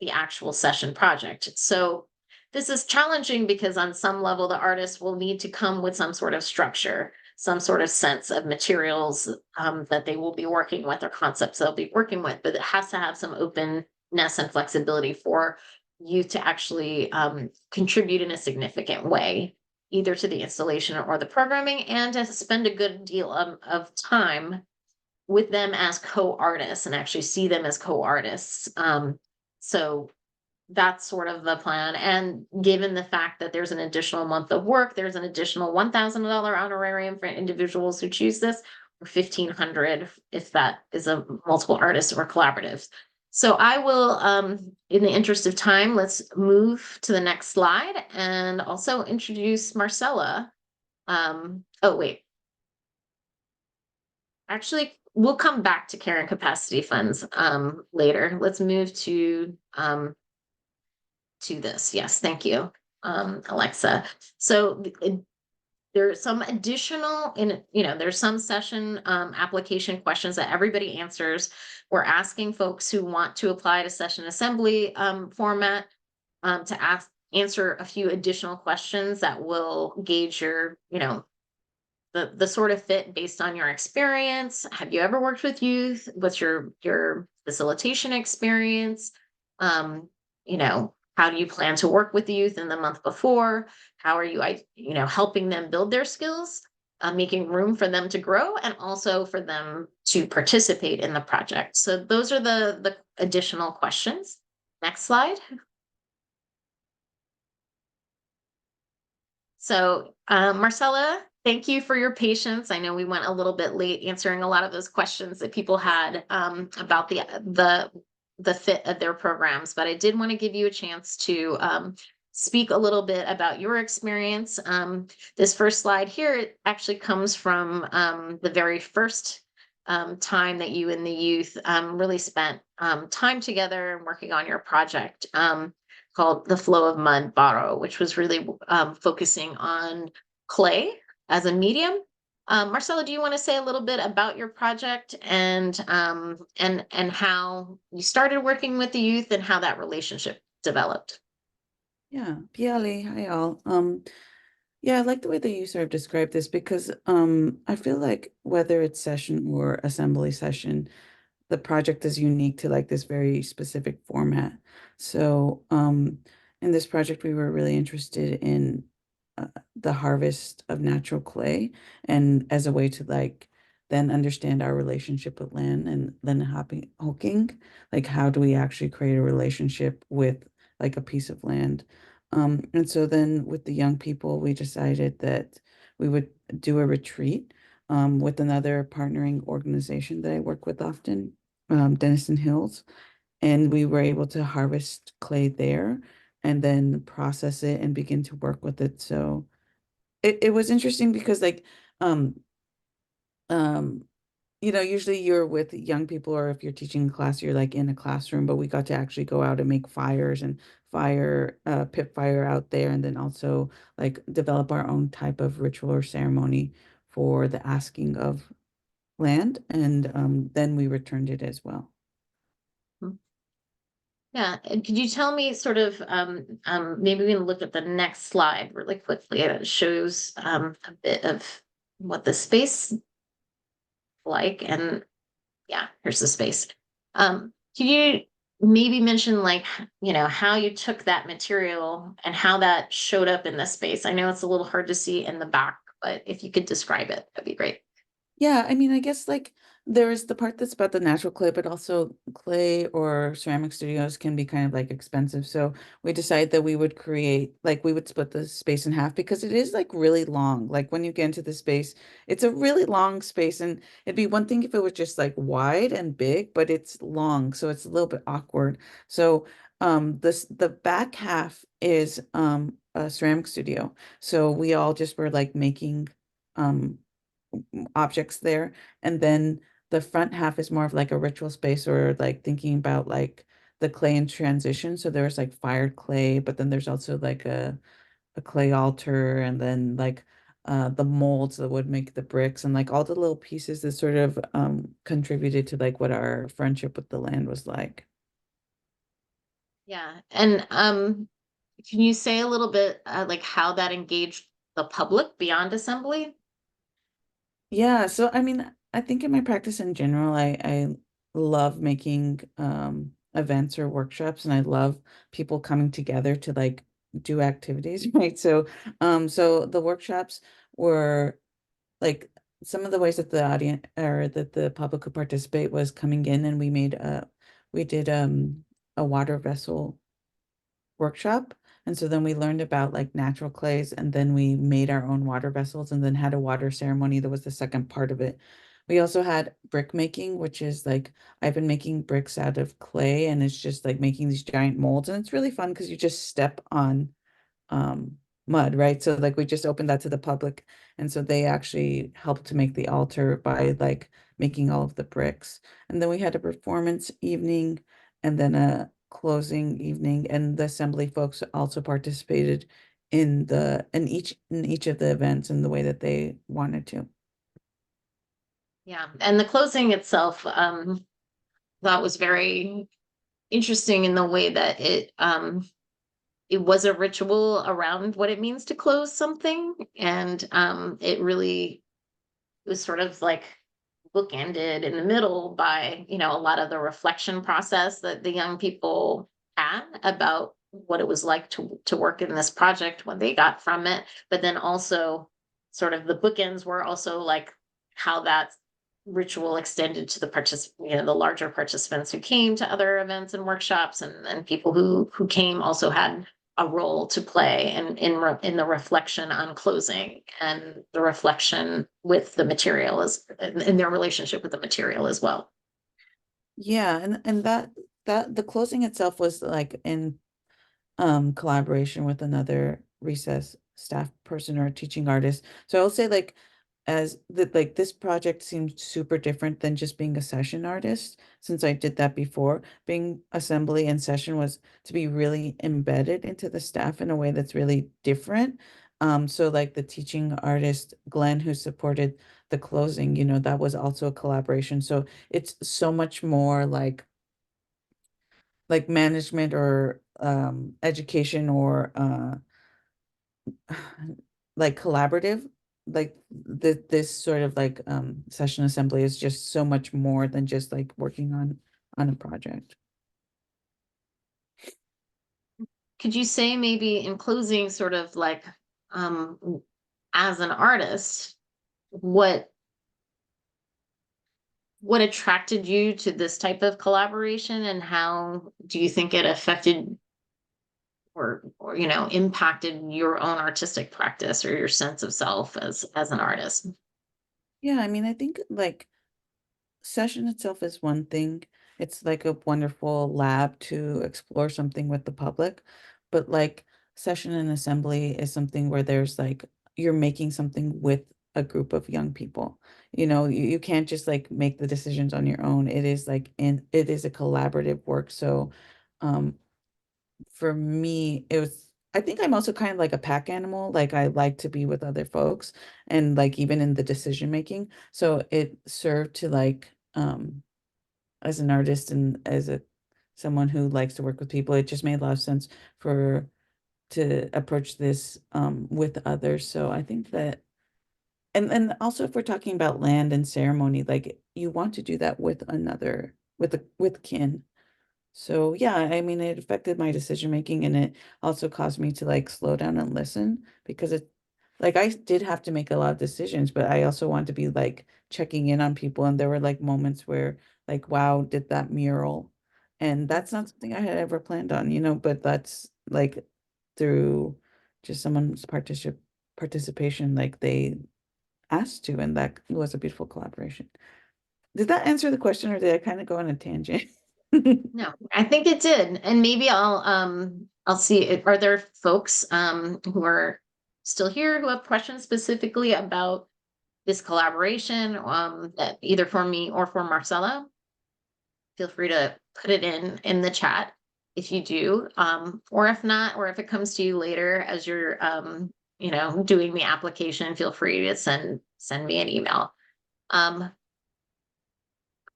[SPEAKER 2] the actual session project. So this is challenging because on some level, the artist will need to come with some sort of structure, some sort of sense of materials that they will be working with or concepts they'll be working with, but it has to have some openness and flexibility for you to actually contribute in a significant way, either to the installation or the programming, and to spend a good deal of time with them as co-artists and actually see them as co-artists. So that's sort of the plan. And given the fact that there's an additional month of work, there's an additional $1,000 honorarium for individuals who choose this, or 1,500 if that is a multiple artists or collaborative. So I will, in the interest of time, let's move to the next slide and also introduce Marcela. Oh, wait. Actually, we'll come back to carrying capacity funds later. Let's move to this. Yes, thank you, Alexa. So there's some additional there's some session application questions that everybody answers. We're asking folks who want to apply to session assembly format to answer a few additional questions that will gauge your, the sort of fit based on your experience. Have you ever worked with youth? What's your facilitation experience? How do you plan to work with the youth in the month before? How are you, helping them build their skills, making room for them to grow, and also for them to participate in the project? So those are the additional questions. Next slide. So, Marcela, thank you for your patience. I know we went a little bit late answering a lot of those questions that people had about the fit of their programs, but I did want to give you a chance to speak a little bit about your experience. This first slide here, it actually comes from the very first time that you and the youth really spent time together and working on your project. Called The Flow of Mud Barro, which was really focusing on clay as a medium. Marcela, do you want to say a little bit about your project and how you started working with the youth and how that relationship developed?
[SPEAKER 3] Yeah, Piali, hi all. Yeah, I like the way that you sort of described this because I feel like whether it's session or assembly session, the project is unique to like this very specific format. So in this project, we were really interested in the harvest of natural clay and as a way to like then understand our relationship with land and then hooking, like how do we actually create a relationship with like a piece of land. And so then with the young people, we decided that we would do a retreat with another partnering organization that I work with often, Denison Hills, and we were able to harvest clay there and then process it and begin to work with it. So it was interesting because like um um usually you're with young people or if you're teaching a class, you're like in a classroom, but we got to actually go out and make fires and pit fire out there and then also like develop our own type of ritual or ceremony for the asking of land and then we returned it as well.
[SPEAKER 2] Yeah, and could you tell me sort of maybe we can look at the next slide really quickly. It shows a bit of what the space like, and yeah, here's the space. Can you maybe mention like, how you took that material and how that showed up in the space? I know it's a little hard to see in the back, but if you could describe it, that'd be great.
[SPEAKER 3] Yeah, I mean, I guess like there is the part that's about the natural clay, but also clay or ceramic studios can be kind of like expensive. So we decided that we would create, like we would split the space in half because it is like really long. Like when you get into the space, it's a really long space, and it'd be one thing if it was just like wide and big, but it's long, so it's a little bit awkward. So the back half is a ceramic studio. So we all just were like making um objects there. And then the front half is more of like a ritual space, or like thinking about like the clay in transition. So there's like fired clay, but then there's also like a clay altar, and then like the molds that would make the bricks, and like all the little pieces that sort of contributed to like what our friendship with the land was like.
[SPEAKER 2] Yeah. And can you say a little bit like how that engaged the public beyond assembly?
[SPEAKER 3] Yeah, so I mean, I think in my practice in general, I love making events or workshops, and I love people coming together to like do activities, right? So the workshops were like some of the ways that the audience or that the public could participate was coming in, and we did a water vessel workshop. And so then we learned about like natural clays, and then we made our own water vessels, and then had a water ceremony. That was the second part of it. We also had brick making, which is like I've been making bricks out of clay, and it's just like making these giant molds, and it's really fun because you just step on mud, right? So like we just opened that to the public, and so they actually helped to make the altar by like making all of the bricks. And then we had a performance evening, and then a closing evening, and the assembly folks also participated in each of the events in the way that they wanted to.
[SPEAKER 2] Yeah. And the closing itself, thought was very interesting in the way that it was a ritual around what it means to close something. And it really was sort of like bookended in the middle by, a lot of the reflection process that the young people had about what it was like to work in this project, what they got from it. But then also sort of the bookends were also like how that ritual extended to the the larger participants who came to other events and workshops, and people who came also had a role to play and in the reflection on closing, and the reflection with the material as in their relationship with the material as well.
[SPEAKER 3] Yeah, and that the closing itself was like in collaboration with another recess staff person or a teaching artist. So I'll say like as the like this project seemed super different than just being a session artist, since I did that before. Being assembly and session was to be really embedded into the staff in a way that's really different. So like the teaching artist Glenn, who supported the closing, that was also a collaboration. So it's so much more like management or education or like collaborative. Like this sort of like session assembly is just so much more than just like working on a project.
[SPEAKER 2] Could you say maybe in closing, sort of like as an artist, what what attracted you to this type of collaboration, and how do you think it affected or impacted your own artistic practice or your sense of self as an artist?
[SPEAKER 3] Yeah, I mean, I think like session itself is one thing. It's like a wonderful lab to explore something with the public, but like session and assembly is something where there's like you're making something with a group of young people. You can't just like make the decisions on your own. It is a collaborative work. So um for me, I think I'm also kind of like a pack animal. Like I like to be with other folks, and like even in the decision making. So it served to like as an artist and as a someone who likes to work with people, it just made a lot of sense for to approach this with others. So I think that And also if we're talking about land and ceremony, like you want to do that with another, with kin. So yeah, I mean, it affected my decision making, and it also caused me to like slow down and listen, because it, like, I did have to make a lot of decisions, but I also wanted to be like checking in on people. And there were like moments where like, wow, did that mural? And that's not something I had ever planned on, but that's like through just someone's participation, like they asked to, and that was a beautiful collaboration. Did that answer the question, or did I kind of go on a tangent?
[SPEAKER 2] No, I think it did. And maybe I'll see are there folks who are still here who have questions specifically about this collaboration that either for me or for Marcella? Feel free to put it in the chat if you do. Or if not, or if it comes to you later as you're doing the application, feel free to send me an email.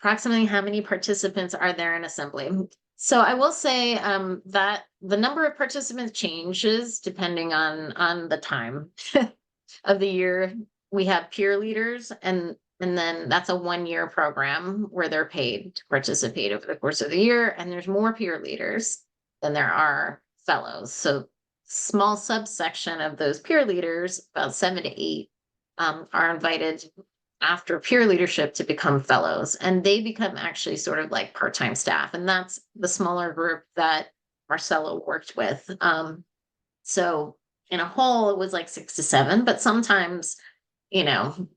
[SPEAKER 2] Approximately how many participants are there in assembly? So I will say that the number of participants changes depending on the time of the year. We have peer leaders, and then that's a 1-year program where they're paid to participate over the course of the year. And there's more peer leaders than there are fellows. So small subsection of those peer leaders, about 7 to 8, are invited after peer leadership to become fellows, and they become actually sort of like part-time staff. And that's the smaller group that Marcelo worked with. So in a whole, it was like 6 to 7, but sometimes, you know,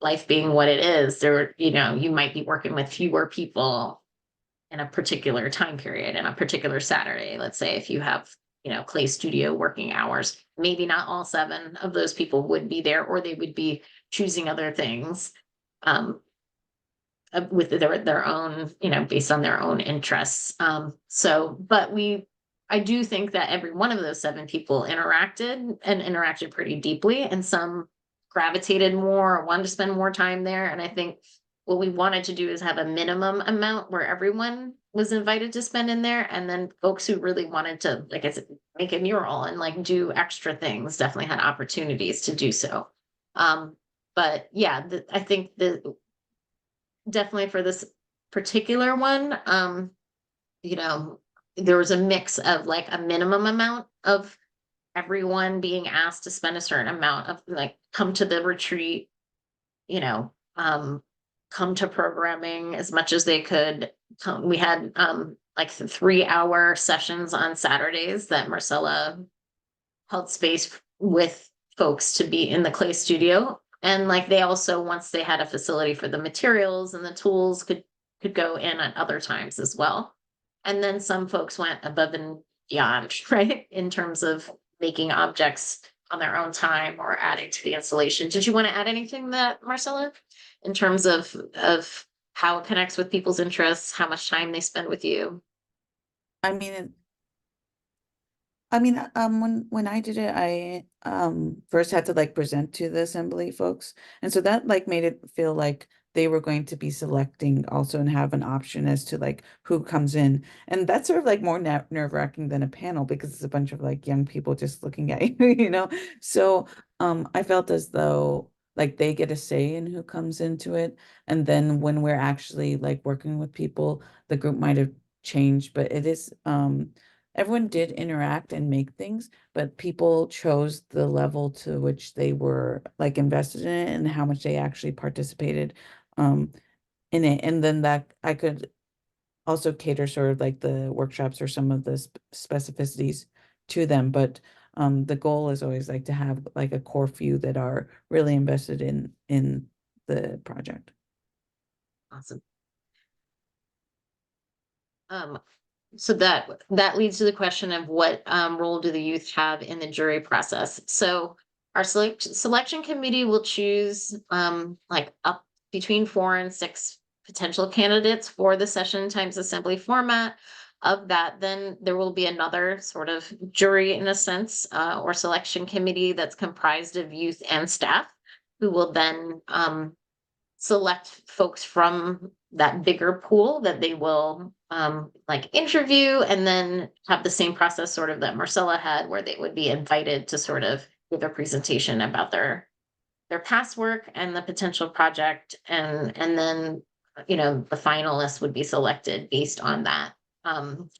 [SPEAKER 2] life being what it is, you might be working with fewer people in a particular time period, in a particular Saturday. Let's say if you have, clay studio working hours, maybe not all 7 of those people would be there, or they would be choosing other things with their own, based on their own interests. But I do think that every one of those 7 people interacted pretty deeply, and some gravitated more or wanted to spend more time there. And I think what we wanted to do is have a minimum amount where everyone was invited to spend in there. And then folks who really wanted to, like I said, make a mural and like do extra things definitely had opportunities to do so. But yeah, I think that definitely for this particular one, there was a mix of like a minimum amount of everyone being asked to spend a certain amount of like come to the retreat, you know, um, come to programming as much as they could. We had like 3-hour sessions on Saturdays that Marcella held space with folks to be in the clay studio. And like they also, once they had a facility for the materials and the tools, could go in at other times as well. And then some folks went above and beyond, right, in terms of making objects on their own time or adding to the installation. Did you want to add anything that Marcella, in terms of how it connects with people's interests, how much time they spend with you?
[SPEAKER 3] I mean, when I did it, I first had to like present to the assembly folks, and so that like made it feel like they were going to be selecting also and have an option as to like who comes in, and that's sort of like more nerve-wracking than a panel, because it's a bunch of like young people just looking at you, So I felt as though like they get a say in who comes into it, and then when we're actually like working with people, the group might have changed, but it is everyone did interact and make things, but people chose the level to which they were like invested in it and how much they actually participated um in it. And then that I could also cater sort of like the workshops or some of the specificities to them. But the goal is always like to have like a core few that are really invested in the project.
[SPEAKER 2] Awesome. So that leads to the question of what role do the youth have in the jury process? So our selection committee will choose like up between 4 and 6 potential candidates for the session times assembly format. Of that, then there will be another sort of jury in a sense, or selection committee that's comprised of youth and staff, who will then select folks from that bigger pool that they will like interview, and then have the same process sort of that Marcella had, where they would be invited to sort of give a presentation about their past work and the potential project, and then, the finalists would be selected based on that,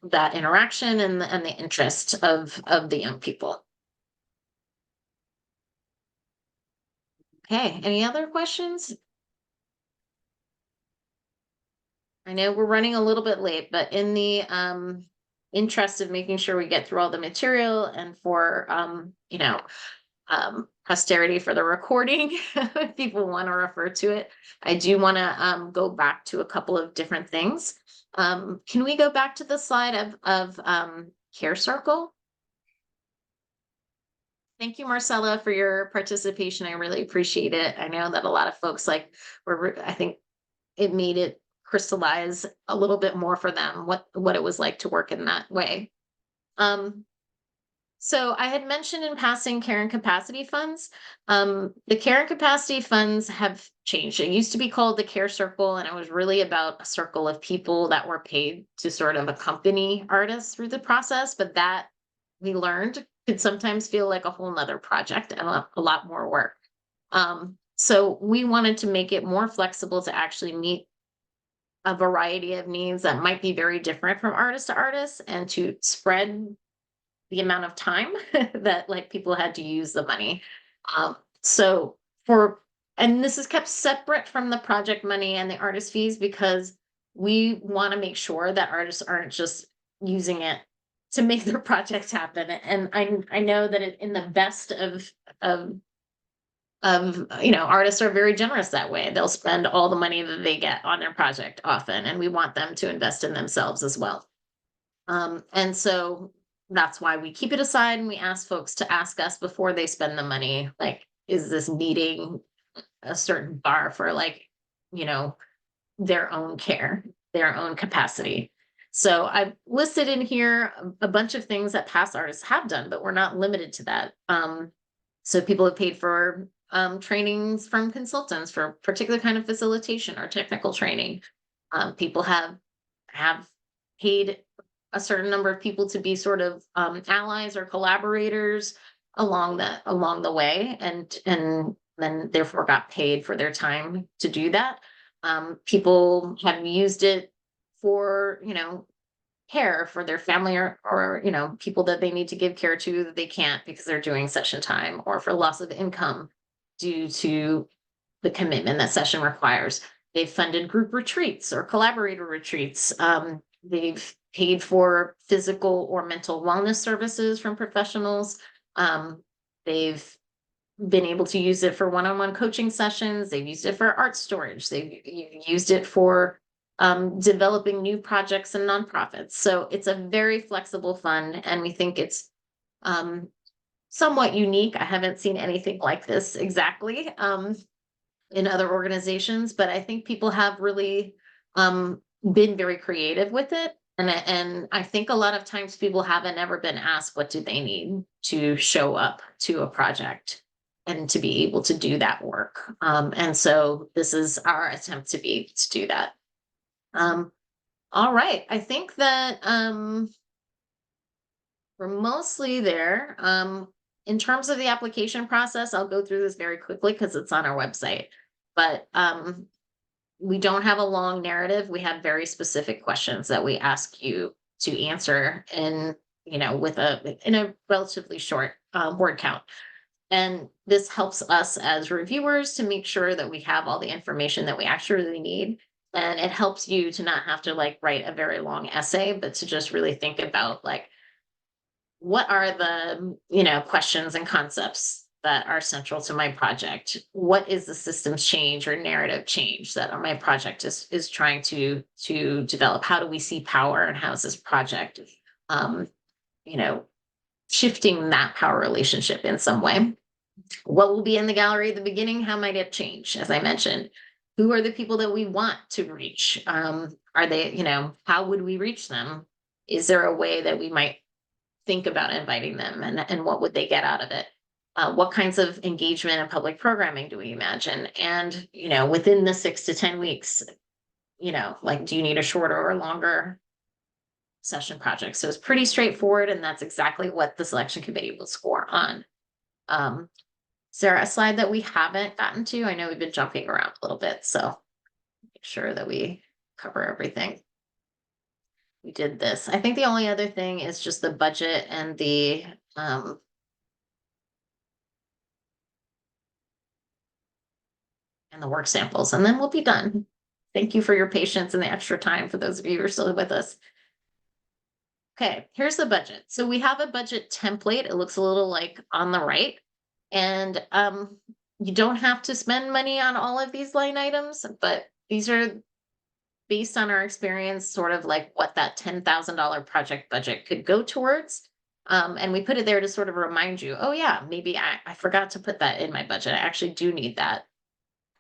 [SPEAKER 2] that interaction and the interest of the young people. Okay, any other questions? I know we're running a little bit late, but in the interest of making sure we get through all the material and for posterity for the recording, if people want to refer to it, I do want to go back to a couple of different things. Can we go back to the slide of Care Circle? Thank you, Marcela, for your participation. I really appreciate it. I know that a lot of folks I think it made it crystallize a little bit more for them what it was like to work in that way. So I had mentioned in passing care and capacity funds. The care and capacity funds have changed. It used to be called the Care Circle, and it was really about a circle of people that were paid to sort of accompany artists through the process. But that, we learned, could sometimes feel like a whole nother project and a lot more work. So we wanted to make it more flexible to actually meet a variety of needs that might be very different from artist to artist, and to spread the amount of time that people had to use the money. So and this is kept separate from the project money and the artist fees, because we want to make sure that artists aren't just using it to make their projects happen. And I know that in the best of artists are very generous that way. They'll spend all the money that they get on their project often, and we want them to invest in themselves as well. And so that's why we keep it aside, and we ask folks to ask us before they spend the money, is this meeting a certain bar for their own care, their own capacity. So I've listed in here a bunch of things that past artists have done, but we're not limited to that. So people have paid for trainings from consultants for particular kind of facilitation or technical training. People have paid a certain number of people to be sort of allies or collaborators along the way, and then therefore got paid for their time to do that. People have used it for care for their family, or people that they need to give care to that they can't because they're doing session time, or for loss of income due to the commitment that session requires. They've funded group retreats or collaborator retreats. They've paid for physical or mental wellness services from professionals. They've been able to use it for one-on-one coaching sessions. They've used it for art storage. They've used it for developing new projects and nonprofits. So it's a very flexible fund, and we think it's somewhat unique. I haven't seen anything like this exactly in other organizations, but I think people have really been very creative with it. And I think a lot of times people haven't ever been asked what do they need to show up to a project and to be able to do that work. And so this is our attempt to be able to do that. All right, I think that we're mostly there. In terms of the application process, I'll go through this very quickly because it's on our website. But we don't have a long narrative. We have very specific questions that we ask you to answer in a relatively short word count. And this helps us as reviewers to make sure that we have all the information that we actually need. And it helps you to not have to write a very long essay, but to just really think about what are the questions and concepts that are central to my project? What is the systems change or narrative change that my project is trying to develop? How do we see power, and how is this project shifting that power relationship in some way? What will be in the gallery at the beginning? How might it change? As I mentioned, who are the people that we want to reach? Are they, how would we reach them? Is there a way that we might think about inviting them, and what would they get out of it? What kinds of engagement and public programming do we imagine? And, within the 6 to 10 weeks, do you need a shorter or longer session project? So it's pretty straightforward, and that's exactly what the selection committee will score on. Is there a slide that we haven't gotten to? I know we've been jumping around a little bit, so make sure that we cover everything. We did this. I think the only other thing is just the budget and the work samples, and then we'll be done. Thank you for your patience and the extra time for those of you who are still with us. Okay, here's the budget. So we have a budget template. It looks a little like on the right. And you don't have to spend money on all of these line items, but these are based on our experience, sort of like what that $10,000 project budget could go towards. And we put it there to sort of remind you, oh yeah, maybe I forgot to put that in my budget. I actually do need that.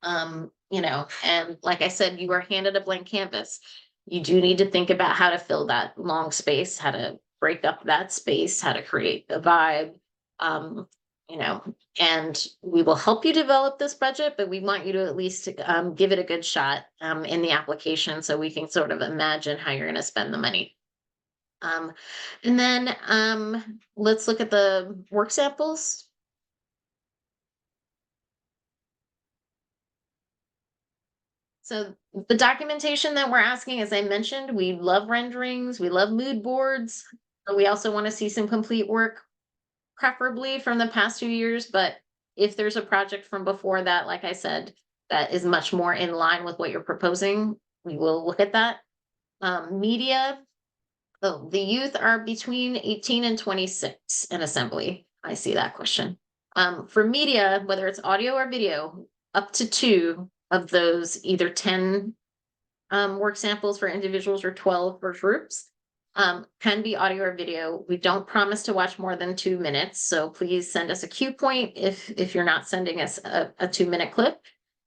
[SPEAKER 2] You know, and like I said, you are handed a blank canvas. You do need to think about how to fill that long space, how to break up that space, how to create the vibe. You know, and we will help you develop this budget, but we want you to at least give it a good shot in the application so we can sort of imagine how you're going to spend the money. And then let's look at the work samples. So the documentation that we're asking, as I mentioned, we love renderings, we love mood boards, but we also want to see some complete work, preferably from the past 2 years. But if there's a project from before that, like I said, that is much more in line with what you're proposing, we will look at that. Media, the youth are between 18 and 26 in assembly. I see that question. For media, whether it's audio or video, up to 2 of those, either 10 work samples for individuals or 12 for groups, can be audio or video. We don't promise to watch more than 2 minutes, so please send us a cue point if you're not sending us a 2-minute clip,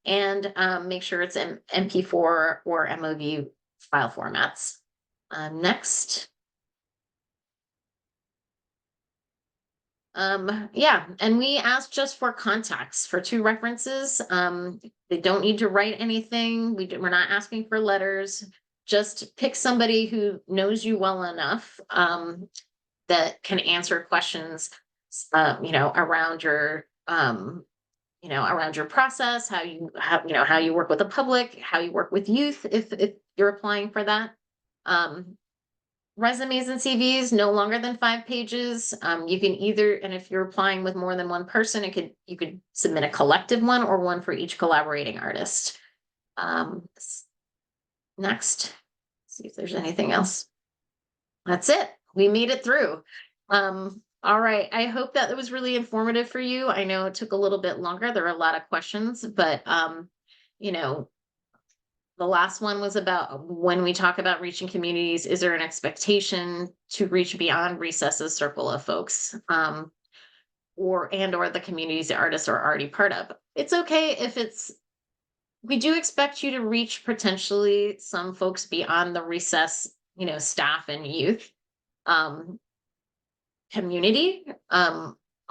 [SPEAKER 2] and make sure it's in MP4 or MOV file formats. Next. Yeah, and we asked just for contacts for 2 references. They don't need to write anything. We're not asking for letters. Just pick somebody who knows you well enough that can answer questions, you know, around your around your process, how you work with the public, how you work with youth if you're applying for that. Resumes and CVs no longer than 5 pages. You can either, and if you're applying with more than one person, you could submit a collective one or one for each collaborating artist. Next, see if there's anything else. That's it. We made it through. All right. I hope that it was really informative for you. I know it took a little bit longer. There are a lot of questions, but you know, the last one was about when we talk about reaching communities, is there an expectation to reach beyond recess's circle of folks, or the communities the artists are already part of? It's okay if we do expect you to reach potentially some folks beyond the recess, you know, staff and youth community.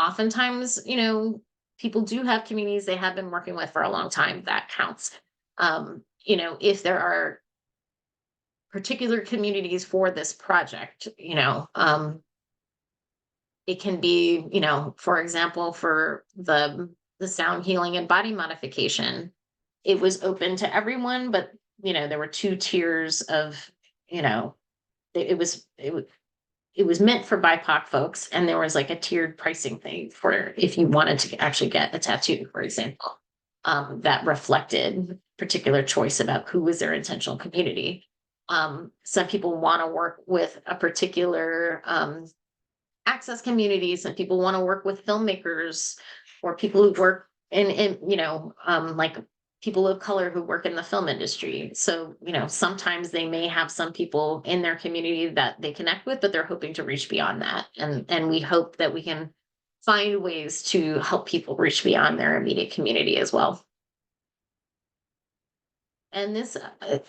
[SPEAKER 2] Oftentimes, you know, people do have communities they have been working with for a long time. That counts. You know, if there are particular communities for this project, you know, it can be, you know, for example, for the sound healing and body modification, it was open to everyone, but you know, there were 2 tiers of, you know, it was meant for BIPOC folks, and there was like a tiered pricing thing for if you wanted to actually get a tattoo, for example, that reflected particular choice about who was their intentional community. Some people want to work with a particular access community. Some people want to work with filmmakers or people who work in you know, like people of color who work in the film industry. So, you know, sometimes they may have some people in their community that they connect with, but they're hoping to reach beyond that. And we hope that we can find ways to help people reach beyond their immediate community as well. And this,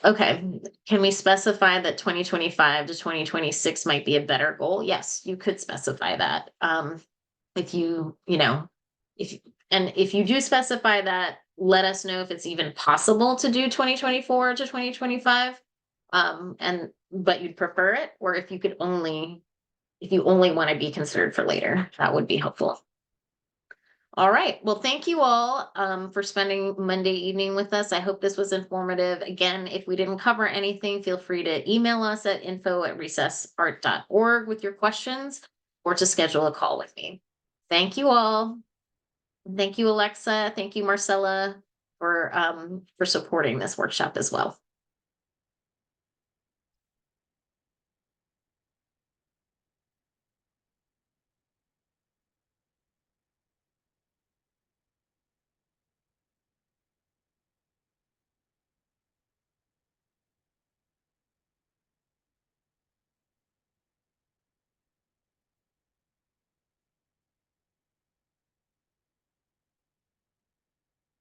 [SPEAKER 2] okay, can we specify that 2025 to 2026 might be a better goal? Yes, you could specify that. If you know, if you do specify that, let us know if it's even possible to do 2024 to 2025. But you'd prefer it, or if you only want to be considered for later, that would be helpful. All right. Well, thank you all for spending Monday evening with us. I hope this was informative. Again, if we didn't cover anything, feel free to email us at info@recessart.org with your questions or to schedule a call with me. Thank you all. Thank you, Alexa. Thank you, Marcella, for supporting this workshop as well.